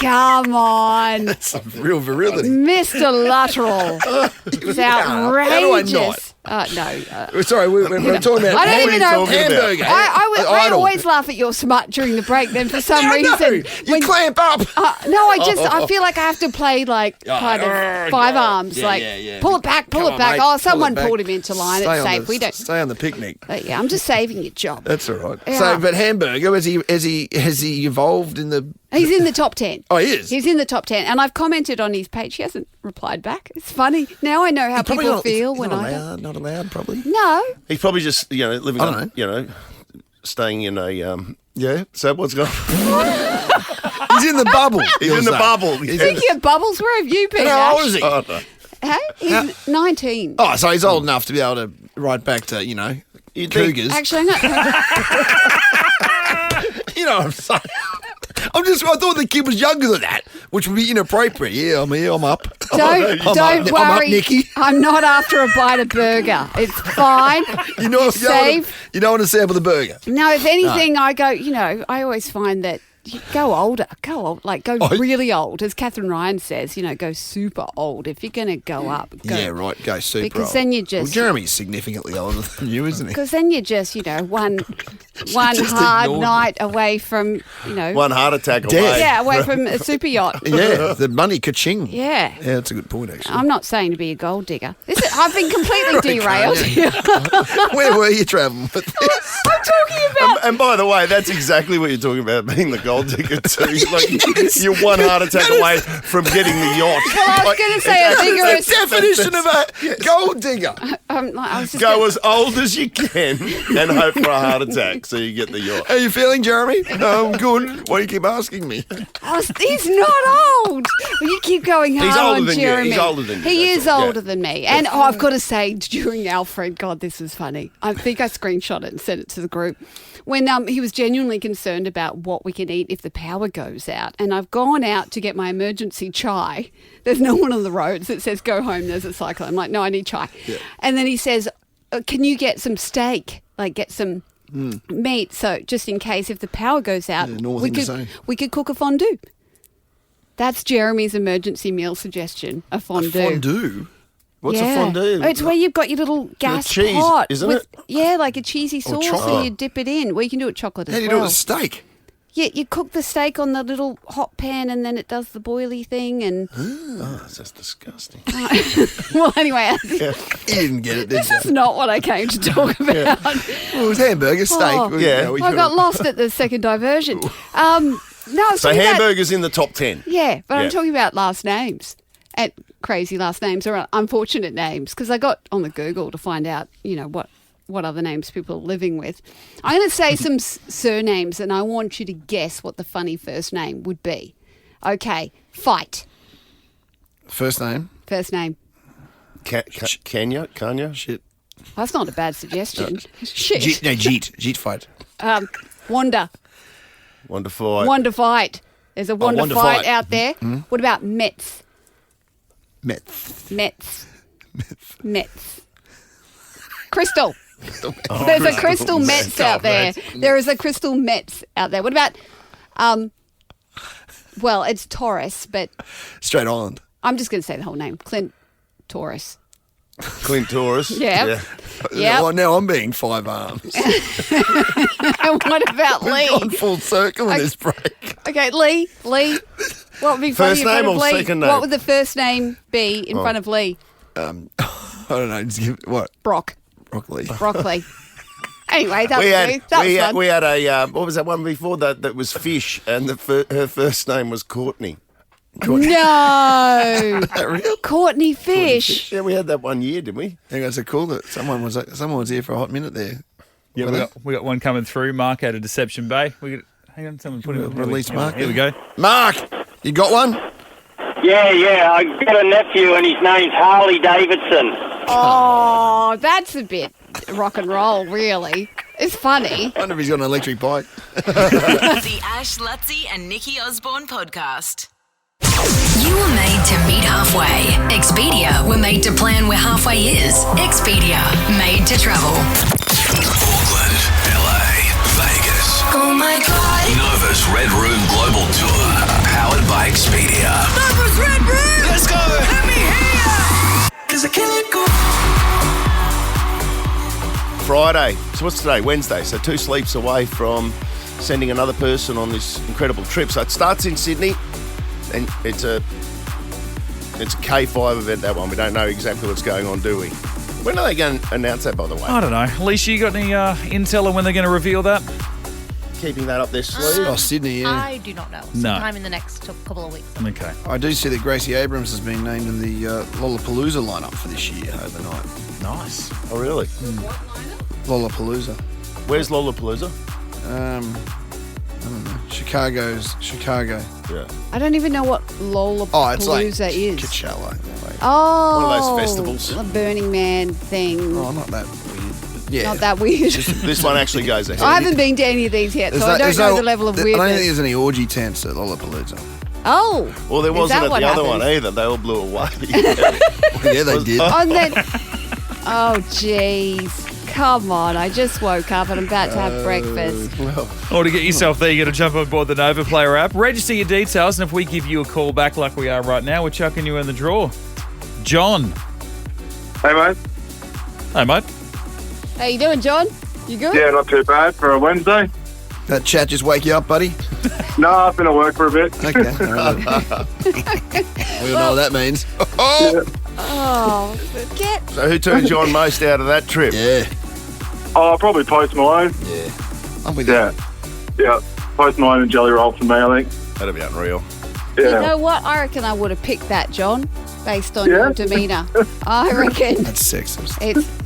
Come on. That's some real virility. Mr. Luttrell. It's outrageous. No. Sorry, we're talking about I don't even know. hamburger. I Idol. always laugh at your smut during the break. Then for some I know. reason, You clamp up. no, I feel like I have to play like kind of five arms, Yeah, like yeah. pull it back, Come on, back. mate. Oh, Pull someone it back. pulled him into line. Stay It's on safe. We don't. Stay on the picnic. Yeah, I'm just saving your job. That's all right. Yeah. So, but hamburger has he evolved in the? He's in the top 10. Oh, he is? He's in the top 10. And I've commented on his page. He hasn't replied back. It's funny. Now I know how Probably people not- feel he's when not I allowed, not allowed, probably. No. He's probably just, living I on, don't staying in a, yeah. So what's going on? He's in the bubble. He's you'll in the say. bubble. Speaking of bubbles, where have you been? How old Ash? is he? Oh, no. Hey? He's 19. Oh, so he's old enough to be able to write back to, Cougars. Actually, I'm not. You know what I'm saying? I thought the kid was younger than that, which would be inappropriate. Yeah, I'm here, I'm up. Don't I'm worry. up, Nikki. I'm not after a bite of burger. It's fine. You don't Safe. want to sample the burger. No, if anything, I go, I always find that you go older. Go old. Like, go really old. As Catherine Ryan says, go super old. If you're going to go up, go. Yeah, right. Go super because old. then you just... Well, Jeremy's significantly older than you, isn't he? Because then you're just, one hard night away from, One heart attack away. Yeah, away from a super yacht. Yeah, the money ka-ching. Yeah. Yeah, that's a good point, actually. I'm not saying to be a gold digger. I've been completely derailed. Where were you travelling with this? I'm talking about... And by the way, that's exactly what you're talking about, being the gold digger too. Like, you're one heart attack away from getting the yacht. Well, I was going to say a vigorous... definition of a gold digger. Go as old as you can and hope for a heart attack so you get the yacht. How are you feeling, Jeremy? I'm good. Why do you keep asking me? He's not old. Well, you keep going hard on Jeremy. He's older than you. He is older than me. And I've got to say, during Alfred, God, this was funny. I think I screenshot it and sent it to the group. When he was genuinely concerned about what we can eat if the power goes out. And I've gone out to get my emergency chai. There's no one on the roads that says, go home, there's a cyclone. I'm like, no, I need chai. Yeah. And then he says, can you get some steak? Like, get some meat. So just in case if the power goes out, we could cook a fondue. That's Jeremy's emergency meal suggestion, a fondue. A fondue? What's a fondue? It's where you've got your little gas cheese, pot. isn't it? Yeah, like a cheesy sauce, so you dip it in. Well, you can do it chocolate as well. How do you do it with steak? Yeah, you cook the steak on the little hot pan and then it does the boily thing and... Oh, that's disgusting. Well, anyway... You didn't get it, did This is not what I came to talk about. Well, it was hamburger, steak. I got lost at the second diversion. So hamburgers in the top 10. Yeah, but I'm talking about last names. And crazy last names or unfortunate names because I got on the Google to find out, what other names people are living with. I'm going to say some surnames and I want you to guess what the funny first name would be. Okay, fight. First name? First name. Kanya? Shit. That's not a bad suggestion. Shit. Jeet fight. Wanda. Wonder fight. Wonder fight. There's a Wonder fight out there. Mm-hmm. What about Mets? Mets. Crystal. There's a Crystal Mets out there. There is a Crystal Mets out there. What about, well, it's Taurus, but... Straight Island. I'm just going to say the whole name. Clint Taurus. Clint Taurus. Yeah. Yeah. Well, now I'm being 5 arms. And what about Lee? We've gone full circle in this break. Okay, Lee. What would be first funny in name front of or Lee? second name? What would the first name be in front of Lee? I don't know. Just give what? Broccoli. Anyway, that was fun. We had a what was that one before that was Fish, and her first name was Courtney. No, real? Courtney Fish. Yeah, we had that one year, didn't we? I think that's cool that someone was here for a hot minute there. Yeah, we got one coming through. Mark out of Deception Bay. Hang on, someone put him release Mark. Here we go. Mark, you got one? Yeah. I got a nephew and his name's Harley Davidson. Oh, that's a bit rock and roll, really. It's funny. I wonder if he's got an electric bike. The Ash, Lutzi and Nikki Osborne podcast. You were made to meet halfway. Expedia were made to plan where halfway is. Expedia, made to travel. Auckland, LA, Vegas. Oh my God. Nova's Red Room Global Tour, powered by Expedia. Nova's Red Room. Let's go. Let me hear ya. 'Cause I can't go. Friday. So what's today? Wednesday. So 2 sleeps away from sending another person on this incredible trip. So it starts in Sydney, and it's a K5 event, that one. We don't know exactly what's going on, do we? When are they going to announce that, by the way? I don't know. Alicia, you got any intel on when they're going to reveal that? Keeping that up their sleeve? Sydney, yeah. I do not know. Sometime in the next couple of weeks. Okay. I do see that Gracie Abrams has been named in the Lollapalooza lineup for this year overnight. Nice. Oh, really? Lollapalooza. Where's Lollapalooza? I don't know. Chicago. Yeah. I don't even know what Lollapalooza it's like is. Coachella. Oh. One of those festivals. A Burning Man thing. Oh, not that weird. Yeah. Not that weird. This one actually goes ahead. I haven't been to any of these yet, so I don't know the level of weirdness. I don't think there's any orgy tents at Lollapalooza. Oh. Well, there wasn't that at what the other happens? one either. They all blew away. Yeah, they did. Oh, jeez. come on. I just woke up and I'm about to have breakfast. Or to get yourself there, you got to jump on board the Nova Player app. Register your details, and if we give you a call back like we are right now, we're chucking you in the draw. John. Hey, mate. Hey, mate. How you doing, John? You good? Yeah, not too bad for a Wednesday. That chat just wake you up, buddy? No, I've been at work for a bit. Okay. All right. We all know what that means. Oh, get. So who turns you on most out of that trip? Yeah. Oh, probably Post Malone. Yeah. I'm with you. Yeah. Post Malone and Jelly Roll for me, I think. That'd be unreal. Yeah. You know what? I reckon I would have picked that, John, based on your demeanour. I reckon. That's sexist.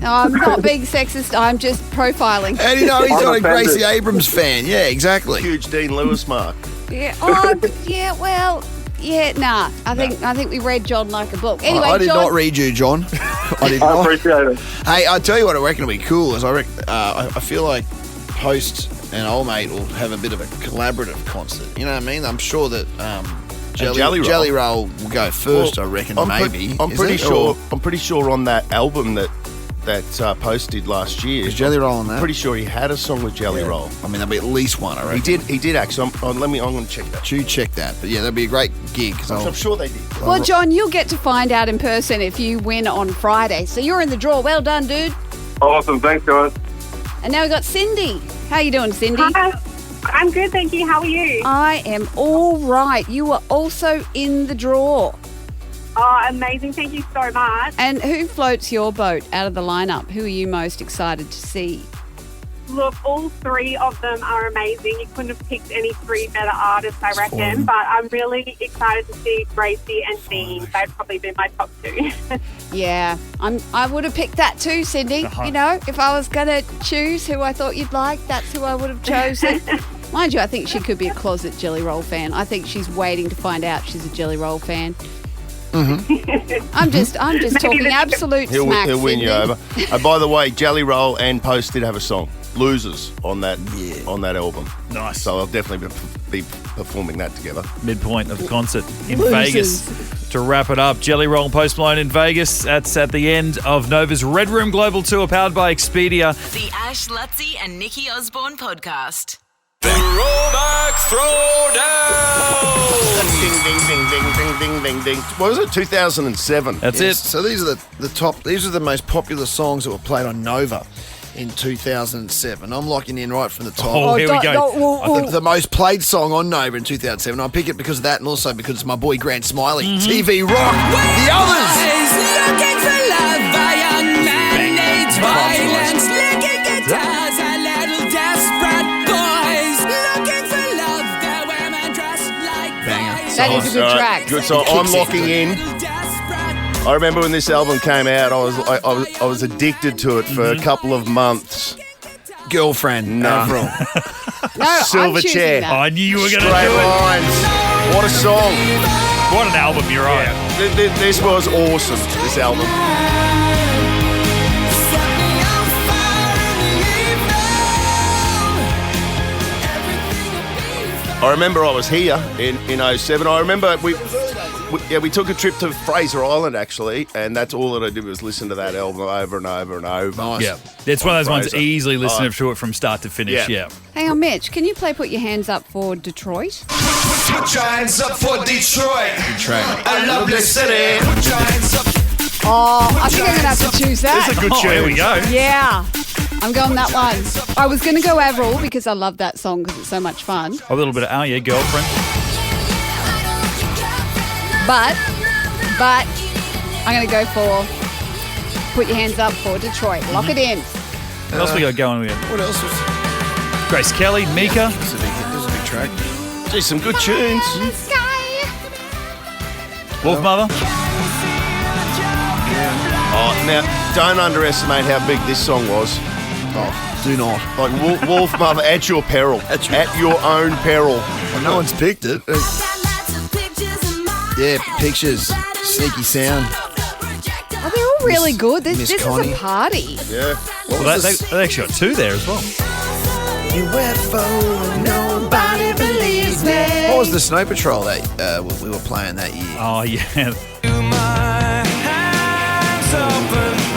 I'm not being sexist. I'm just profiling. And you know, he's not a Gracie Abrams fan. Yeah, exactly. Huge Dean Lewis mark. Yeah. Oh, yeah. Well. Yeah. Nah. I think we read John like a book. Anyway, I did John, not read you, John. I did not. I appreciate it. Hey, I tell you what, I reckon will be cool is I feel like Post and Old Mate will have a bit of a collaborative concert. You know what I mean? I'm sure that Jelly Roll will go first. Well, I reckon I'm maybe. pretty sure on that album that Post did last year. Is Jelly Roll on that? Pretty sure he had a song with Jelly Roll. I mean, there'll be at least one. I reckon He did actually. I'm going to check that. You check that. But yeah, that'll be a great gig. I'm sure they did. well, John, you'll get to find out in person if you win on Friday. So you're in the draw. Well done, dude. Awesome. Thanks, guys. And now we've got Cindy. How you doing, Cindy? Hi. I'm good, thank you. How are you? I am all right. You are also in the draw. Oh, amazing. Thank you so much. And who floats your boat out of the lineup? Who are you most excited to see? Look, all three of them are amazing. You couldn't have picked any three better artists, I reckon. But I'm really excited to see Gracie and Dean. They've probably been my top two. Yeah, I would have picked that too, Cindy. You know, if I was going to choose who I thought you'd like, that's who I would have chosen. Mind you, I think she could be a closet Jelly Roll fan. I think she's waiting to find out she's a Jelly Roll fan. Mm-hmm. I'm just talking absolute smack. He'll win you Cindy. over. By the way, Jelly Roll and Post did have a song, "Losers," on that album. Nice. So I'll definitely be performing that together. Midpoint of the concert in Losers. Vegas. To wrap it up, Jelly Roll and Post Malone in Vegas. That's at the end of Nova's Red Room Global Tour, powered by Expedia. The Ash, Lutzi and Nikki Osborne podcast. Throwback Throwdown. Ding, ding, ding, ding, ding, ding, ding, ding. What was it? 2007. That's it. So these are the top. These are the most popular songs that were played on Nova in 2007. I'm locking in right from the top. Oh, here we go. The most played song on Nova in 2007. I pick it because of that, and also because it's my boy Grant Smiley. TV Rock. The Others. Looking for love, a young man needs violence. Licking guitars, a little desperate boys. Looking for love, the women dressed like boys. That is a good track. Good song. I'm locking in. I remember when this album came out, I was addicted to it for a couple of months. Girlfriend. No. No, Silver I'm choosing Chair. that. I knew you were going to Straight do it. Lines. What a song. What an album, you're right. This was awesome, this album. I remember I was here in 07. I remember we took a trip to Fraser Island, actually, and that's all that I did was listen to that album over and over and over. Nice. Yeah, it's one of those ones Fraser. easily listen to it from start to finish. Yeah. Hang on, Mitch. Can you play Put Your Hands Up for Detroit? Put your hands up for Detroit. Track. A lovely city. Put your hands up. Oh, I think I'm going to have to choose that. It's a good Oh, tune. here we go. Yeah, I'm going that one. I was going to go Avril because I love that song because it's so much fun. A little bit of yeah, girlfriend. But I'm going to go for Put Your Hands Up for Detroit. Lock it in. What else we got going with? What else was? Grace Kelly, Mika. This is a big track. Gee, some good tunes. Wolf Mother. Oh, now, don't underestimate how big this song was. Oh, do not. Like Wolf Mother, at your peril. At your own peril. Well, no one's picked it. Yeah, pictures. Sneaky sound. Oh, they're all really good. This is Connie. a party. Yeah. Well, they actually got two there as well. UFO, nobody believes me. What was the Snow Patrol that we were playing that year? Oh, yeah.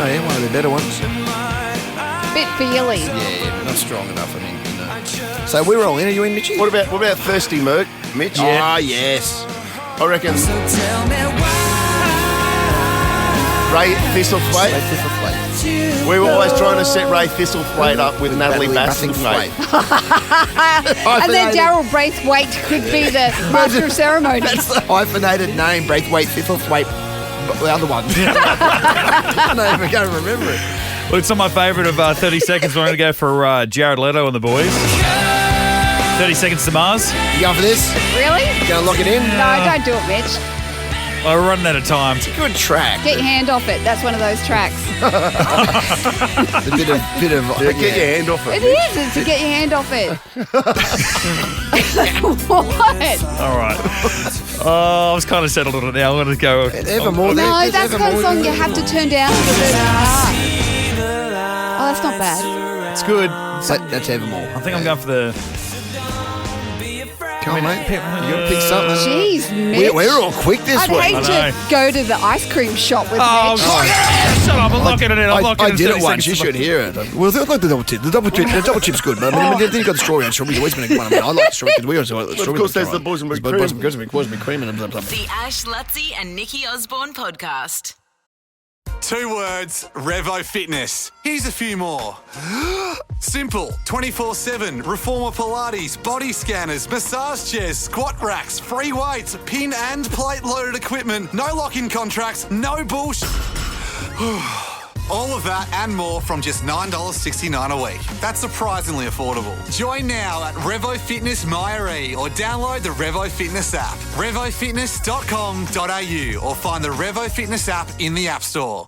Oh, yeah, one of the better ones. Bit feely. Yeah, not strong enough. I mean, you know. So we're all in. Are you in, Mitchie? What about Thirsty Merc, Mitch? Yeah. Ah, yes. I reckon. Ray Thistlethwaite. Ray Thistlethwaite. We were always trying to set Ray Thistlethwaite up with Natalie Bassingthwaite. And then Daryl Braithwaite could be the master of ceremony. That's the hyphenated name, Braithwaite, Thistlethwaite, the other one. I can't remember it. Well, it's not my favourite of 30 seconds. We're going to go for Jared Leto and the boys. 30 seconds to Mars. You going for this? Really? Gonna lock it in? No, don't do it, Mitch. We're running out of time. It's a good track. Get your hand off it. That's one of those tracks. A bit of Get your hand off it. It is. It's to get your hand off it. What? All right. Oh, I was kind of settled on it now. I'm going to go. Evermore. No, that's the kind of song you have to turn down. Oh, that's not bad. It's good. That's Evermore. I think I'm going for the... Come on, mate. You got to pick something. Jeez, Mitch. We're all quick this I'd week. hate to go to the ice cream shop with Mitch. Shut up. I'm locking it in. I'm locking it in. I did it once. You should hear it. Well, I like the double chip. The double chip's good, man. I mean, then you got the strawberry, and strawberry's always been a good one. I mean, I like the strawberry because we always like the strawberry. Of course, there's the bosom cream and blah, blah, blah. The Ash, Lutzi and Nikki Osborne podcast. 2 words, Revo Fitness. Here's a few more. Simple, 24/7, reformer Pilates, body scanners, massage chairs, squat racks, free weights, pin and plate loaded equipment, no lock-in contracts, no bullshit. All of that and more from just $9.69 a week. That's surprisingly affordable. Join now at Revo Fitness Myre or download the Revo Fitness app. RevoFitness.com.au or find the Revo Fitness app in the App Store.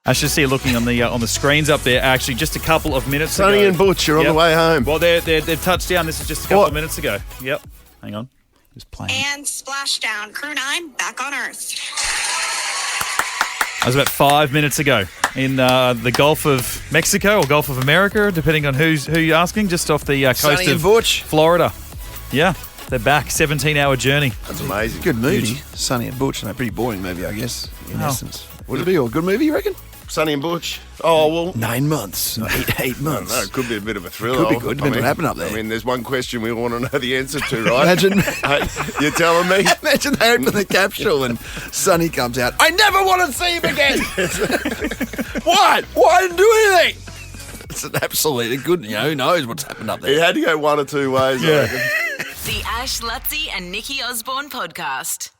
I should see you looking on the screens up there. Actually, just a couple of minutes ago. Sonny and Butch are on the way home. Well, they're touchdown. This is just a couple of minutes ago. Yep. Hang on. Just playing. And splashdown. Crew 9 back on Earth. That was about 5 minutes ago in the Gulf of Mexico or Gulf of America, depending on who you're asking, just off the coast Sonny and of Butch. Florida. Yeah, they're back. 17-hour journey. That's amazing. Good movie. Sonny and Butch. A pretty boring movie, I guess, in essence. Would it be a good movie, you reckon? Sonny and Butch. Oh, well. 9 months. 8 months. No, it could be a bit of a thriller. Could be good. Depends what happened up there. I mean, there's one question we all want to know the answer to, right? Imagine. You're telling me? Imagine they open the capsule and Sonny comes out. I never want to see him again. What? Why didn't do anything? It's an absolutely good, who knows what's happened up there. It had to go one or two ways. Yeah. The Ash, Lutzi and Nikki Osborne podcast.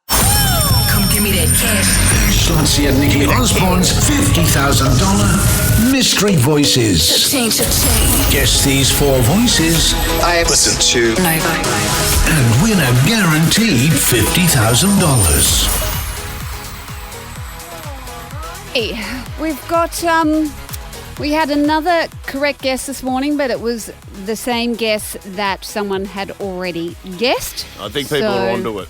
Come give me that cash. Lutzi and Nikki Osborne's $50,000 mystery voices. Guess these 4 voices. I listen to Nova. And win a guaranteed $50,000. Hey, we've got, we had another correct guess this morning, but it was the same guess that someone had already guessed. I think people are onto it.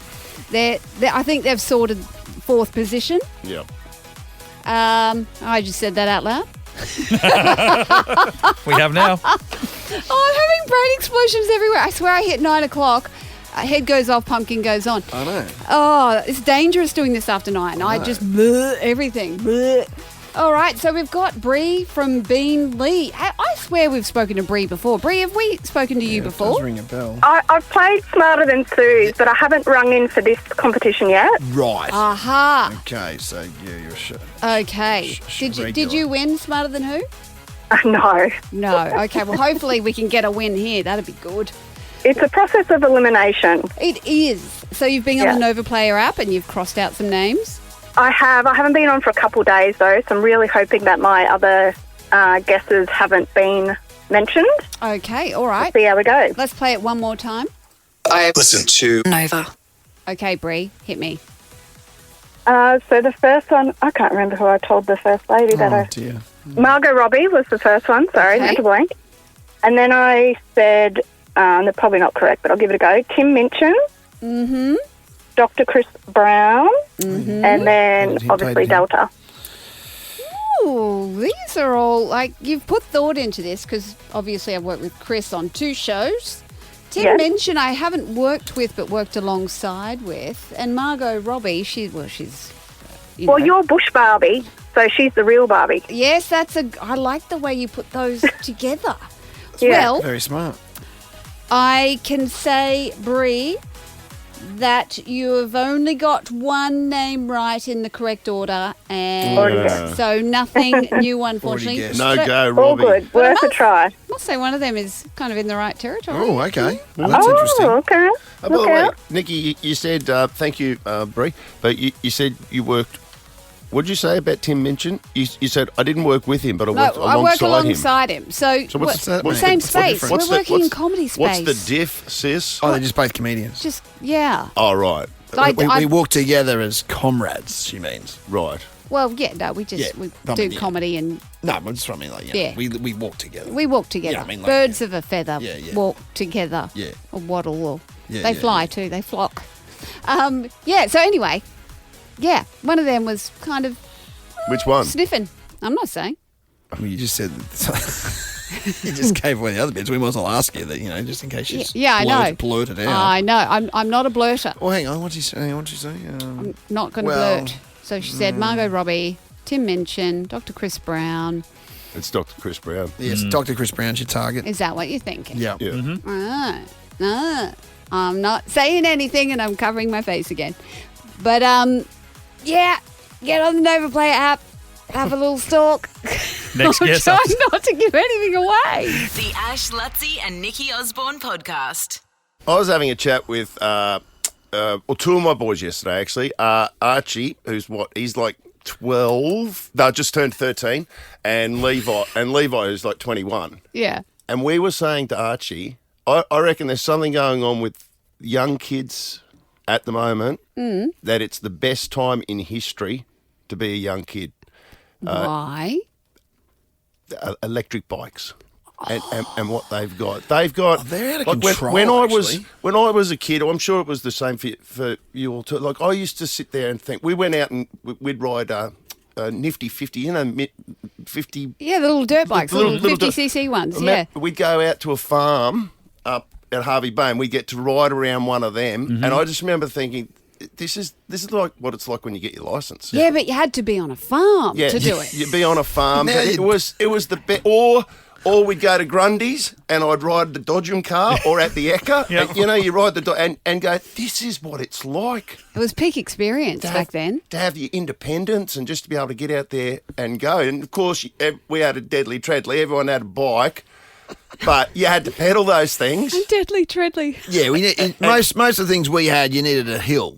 I think they've sorted 4th position. Yeah. I just said that out loud. We have now. Oh, I'm having brain explosions everywhere. I swear I hit 9 o'clock. Head goes off, pumpkin goes on. I know. Oh, it's dangerous doing this after 9. I just everything. Bleh. All right, so we've got Bree from Bean Lee. I swear we've spoken to Bree before. Bree, have we spoken to you before? It does ring a bell. I've played Smarter Than Sue's, but I haven't rung in for this competition yet. Right. Aha. Okay, so you're sure. Okay. Did you win Smarter Than Who? No. No. Okay, well, hopefully we can get a win here. That'd be good. It's a process of elimination. It is. So you've been on the Nova Player app and you've crossed out some names? I have. I haven't been on for a couple of days, though, so I'm really hoping that my other guesses haven't been mentioned. Okay, all right. Let's see how we go. Let's play it one more time. I listen to Nova. Okay, Bree, hit me. So the first one, I can't remember who I told the first lady that I... dear. Margot Robbie was the first one, sorry, meant to blank. And then I said, they're probably not correct, but I'll give it a go, Tim Minchin. Mm-hmm. Dr. Chris Brown, and then obviously Delta. Ooh, these are all, you've put thought into this because obviously I've worked with Chris on 2 shows. Tim Minchin I haven't worked with but worked alongside with. And Margot Robbie, she's Well, you're Bush Barbie, so she's the real Barbie. Yes, I like the way you put those together. Yeah. Well, Very smart. I can say, Bree, that you have only got one name right in the correct order, and so nothing new, unfortunately. No But go, All Robbie. good. Worth a try. I must say one of them is kind of in the right territory. Oh, okay. Well, that's interesting. Okay. By the way, Nikki, you said, thank you, Bree, but you said you worked, what did you say about Tim Minchin? You said, I didn't work with him, but I worked I work alongside him. alongside him. So what's that the mean? same What's the space. difference? We're working in comedy space. What's the diff, sis? Oh, they're just both comedians. Just, yeah. Oh, right. We work together as comrades, she means. Right. Well, yeah, no, we just we do comedy and No, but just what I mean, like, Yeah. we walk together. we walk together. Yeah, I mean, like, Birds of a feather Yeah. walk together. Yeah. Or waddle. Or Yeah, they yeah, fly too. They flock. So anyway, yeah, one of them was kind of Which one? sniffing. I'm not saying. I mean, you just said you just gave away the other bits. We might as well ask you that, just in case she's I know. blurted out. I know. I'm not a blurter. Oh, hang on. What'd you say? I'm not going to well, blurt. So she said Margot Robbie, Tim Minchin, Dr. Chris Brown. It's Dr. Chris Brown. Yes, Dr. Chris Brown's your target. Is that what you're thinking? Yeah. Right. No, I'm not saying anything and I'm covering my face again. But, yeah, get on the Nova Player app, have a little stalk. Next guest. Try not to give anything away. The Ash, Lutzi and Nikki Osborne podcast. I was having a chat with two of my boys yesterday, actually. Archie, he's like 12. No, just turned 13. And Levi, who's like 21. Yeah. And we were saying to Archie, I reckon there's something going on with young kids at the moment that it's the best time in history to be a young kid. Why? Electric bikes. And what they've got. They've got... they're out of like control, when I was a kid, I'm sure it was the same for you all too. Like, I used to sit there and think... We went out and we'd ride a nifty 50, 50... Yeah, the little dirt bikes, the little 50cc ones, yeah. We'd go out to a farm up at Harvey Bay and we'd get to ride around one of them. And I just remember thinking... This is like what it's like when you get your license. Yeah, but you had to be on a farm to do it. You'd be on a farm. But it was the best. Or we'd go to Grundy's and I'd ride the Dodgem car or at the Ekka. Yep. And, you ride the and go, this is what it's like. It was peak experience back then. To have your independence and just to be able to get out there and go. And, of course, we had a deadly treadly. Everyone had a bike. But you had to pedal those things. Deadly treadly. Yeah, most of the things we had, you needed a hill.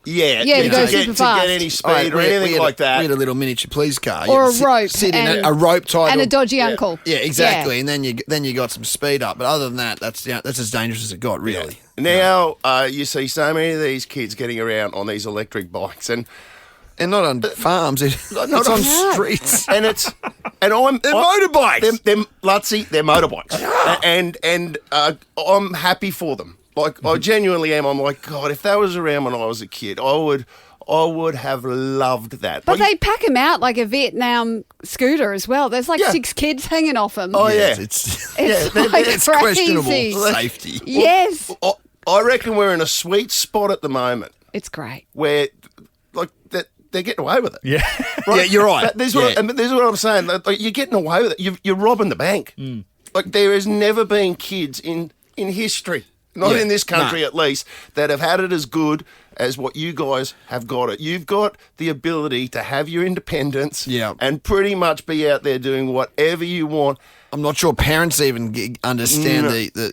Yeah, to go super fast. To get any speed or anything like that. We had a little miniature police car. Or a rope. Sit in a rope tied and to a dodgy uncle. Yeah, exactly. And then you got some speed up. But other than that, that's as dangerous as it got, really. Now you see so many of these kids getting around on these electric bikes and not on farms. It's on streets. And they're motorbikes. They're motorbikes. And I'm happy for them. Like, I genuinely am. I'm like, God, if that was around when I was a kid, I would have loved that. But they pack them out like a Vietnam scooter as well. There's like 6 kids hanging off them. Oh, yeah. It's like questionable crazy. safety. Yes. I reckon we're in a sweet spot at the moment. It's great. Where, like, they're getting away with it. Yeah. Right? Yeah, you're right. This is what I'm saying. Like, you're getting away with it. You're robbing the bank. Like, there has never been kids in history, not in this country at least, that have had it as good as what you guys have got it. You've got the ability to have your independence and pretty much be out there doing whatever you want. I'm not sure parents even understand the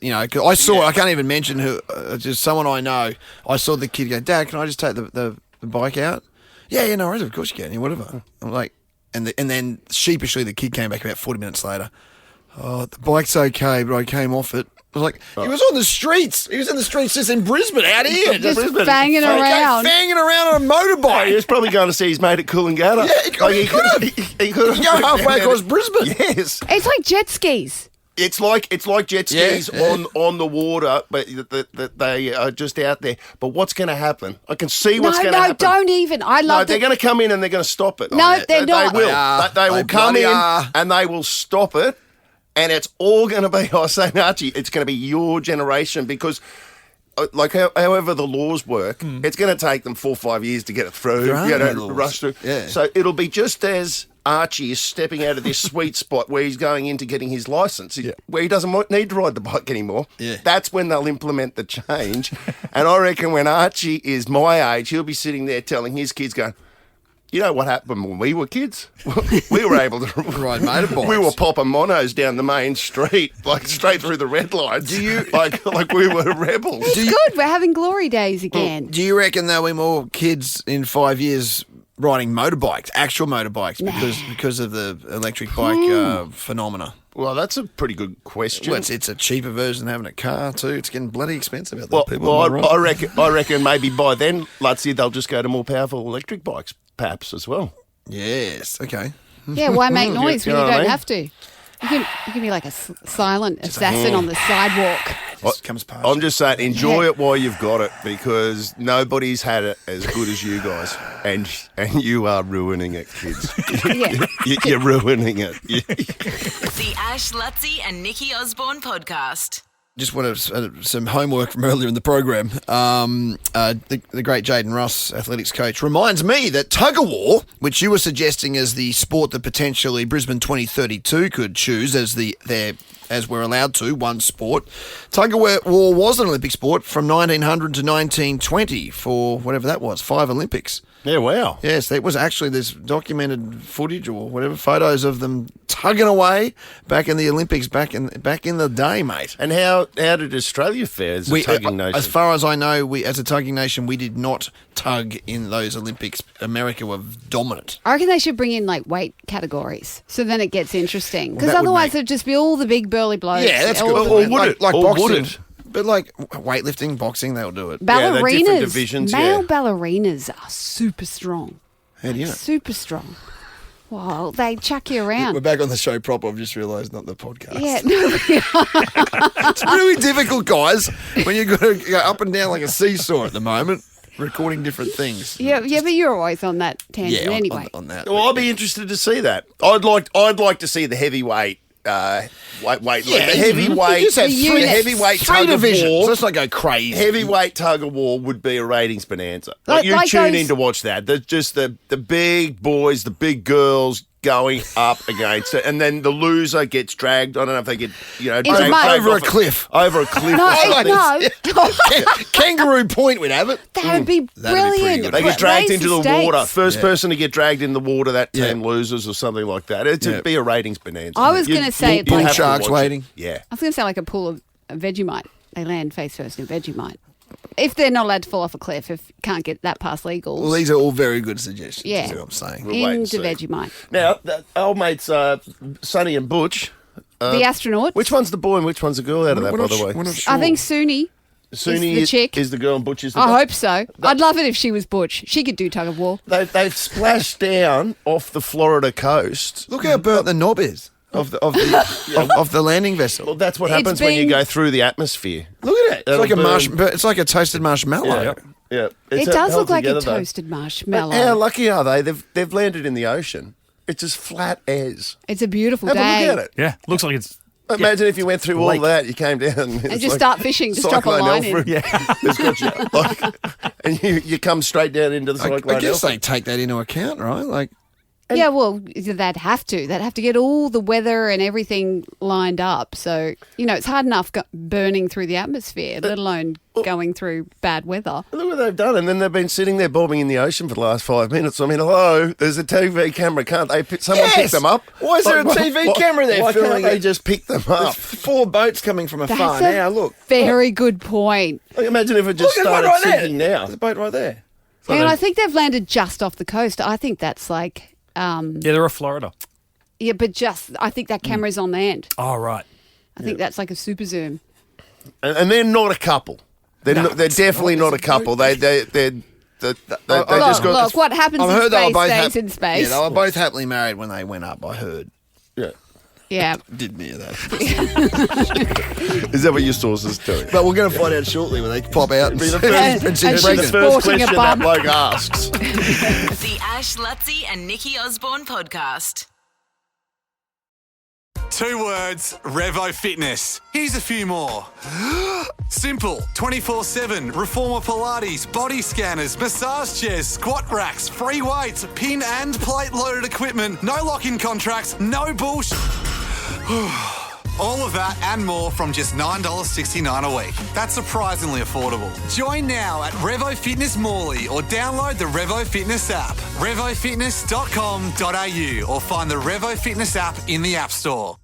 I can't even mention who, just someone I know, I saw the kid go, Dad, can I just take the bike out? Yeah, no worries, of course you can, whatever. I'm like, and then sheepishly the kid came back about 40 minutes later. Oh, the bike's okay, but I came off it. I was like, he was on the streets. He was in the streets just in Brisbane, out here. Just banging around. Banging around on a motorbike. He was probably going to see his mate at Coolangatta. Yeah, he could have. He could have. Go halfway across Brisbane. Yes. It's like jet skis. It's like jet skis on the water, but they are just out there. But what's going to happen? I can see what's going to happen. No, don't even. They're going to come in and they're going to stop it. No, they're not. They will. They will come in and they will stop it. And it's all going to be, I was saying, Archie, it's going to be your generation because however the laws work, it's going to take them 4 or 5 years to get it through. There are no laws. Rush through. Yeah. So it'll be just as Archie is stepping out of this sweet spot where he's going into getting his license, where he doesn't need to ride the bike anymore. Yeah. That's when they'll implement the change. And I reckon when Archie is my age, he'll be sitting there telling his kids, going, you know what happened when we were kids? We were able to ride motorbikes. We were popping monos down the main street, like straight through the red lights. Do you like we were rebels? It's good. We're having glory days again. Do you reckon there'll be more kids in 5 years riding motorbikes, actual motorbikes, because of the electric bike phenomena? Well, that's a pretty good question. Well, it's a cheaper version of having a car too. It's getting bloody expensive out there. I reckon maybe by then, Lutzy, they'll just go to more powerful electric bikes, perhaps as well. Yes. Okay. Yeah. Why make noise when you know what I don't mean? have to? You can be like a silent assassin on the sidewalk. Just comes past. I'm just saying, enjoy it while you've got it, because nobody's had it as good as you guys, and you are ruining it, kids. You're ruining it. The Ash, Lutzy and Nikki Osborne podcast. Just wanted some homework from earlier in the program. The great Jaden Ross, athletics coach, reminds me that tug-of-war, which you were suggesting as the sport that potentially Brisbane 2032 could choose as we're allowed to, one sport. Tug-of-war was an Olympic sport from 1900 to 1920 for whatever that was, 5 Olympics. Yeah, wow. Yes, it was actually, there's documented footage or whatever, photos of them tugging away back in the Olympics back in the day, mate. And how did Australia fare as a tugging nation? As far as I know, we as a tugging nation, we did not tug in those Olympics. America were dominant. I reckon they should bring in like weight categories, so then it gets interesting. Because otherwise, it'd just be all the big burly blokes. Yeah, that's good. Or would it? Like Or boxing. would it? But like weightlifting, boxing, they'll do it. Ballerinas, they're different divisions, male ballerinas are super strong. How do you know? Super strong. Well, they chuck you around. We're back on the show proper. I've just realised, not the podcast. Yeah, no, It's really difficult, guys, when you've got to go up and down like a seesaw at the moment, recording different things. yeah, but you're always on that tangent anyway. On that. Well, I'd be interested to see that. I'd like to see the heavyweight. The heavyweight, the heavyweight three tug of divisions. war. Let's not go crazy. Heavyweight tug of war would be a ratings bonanza. Like you Like tune those- in to watch that. Just the big boys, the big girls going up against it, and then the loser gets dragged. I don't know if they get dragged over a off cliff. Over a cliff. No, Kangaroo Point would have it. that would be brilliant. They get dragged Raise into the stakes. water. First person to get dragged in the water, that team loses or something like that. It'd be a ratings bonanza. I was gonna say you'd bull have to sharks watch it. waiting. Yeah. I was going to say like a pool of Vegemite. They land face first in Vegemite. If they're not allowed to fall off a cliff, if you can't get that past legals. Well, these are all very good suggestions. Yeah. Is what I'm saying. We'll wait and into see. Vegemite. Now, the old mates, Sonny and Butch. The astronaut. Which one's the boy and which one's the girl out of that, by the way? I think Suni. Suni the chick. is the girl and Butch is the I boy. hope so. I'd love it if she was Butch. She could do tug of war. They've splashed down off the Florida coast. Look how burnt the knob is of the landing vessel. Well, that's what It's happens when you been- go through the atmosphere. Look at it. It's like a burn. it's like a toasted marshmallow. Yeah. It It's does held look like a together, though. toasted But marshmallow. how lucky are they? They've landed in the ocean. It's as flat as. It's a beautiful Have day. a look at it. Yeah, looks like it's. Imagine if you went through all Lake. that, you came down And just start fishing, just drop a Cyclone line in. Alfred. It's got you. And you come straight down into the cyclone. I guess Alfred. they take that into account, right? Like, Yeah, well, they'd have to. They'd have to get all the weather and everything lined up. So, it's hard enough burning through the atmosphere, let alone going through bad weather. Look what they've done, and then they've been sitting there bobbing in the ocean for the last 5 minutes. I mean, hello, there's a TV camera. Can't they? Someone pick them up? Why is there a TV camera there Why filming can't they it? just pick them up? There's 4 boats coming from afar That's a now. Look, very good point. Like, imagine if it just look, there's one started right there. sinking now. There's a boat right there. And I think they've landed just off the coast. I think that's like, Yeah, they're off Florida. yeah, but I think that camera's on land. Oh, right. I think that's like a super zoom. And they're not a couple. They're definitely not a couple. They just got. Look, what happens I've in heard they were space both stays in space. Yeah, they were both happily married when they went up. I heard. Yeah. Yeah. Didn't hear that. Is that what your sources tell you? But we're going to find out shortly when they pop out and Be the see first, and she's she's pregnant. first sporting a question bum. that bloke asks. The Ash, Lutzy and Nikki Osborne podcast. 2 words, Revo Fitness. Here's a few more. Simple, 24/7, reformer Pilates, body scanners, massage chairs, squat racks, free weights, pin and plate loaded equipment, no lock-in contracts, no bullshit. All of that and more from just $9.69 a week. That's surprisingly affordable. Join now at Revo Fitness Morley or download the Revo Fitness app. RevoFitness.com.au or find the Revo Fitness app in the App Store.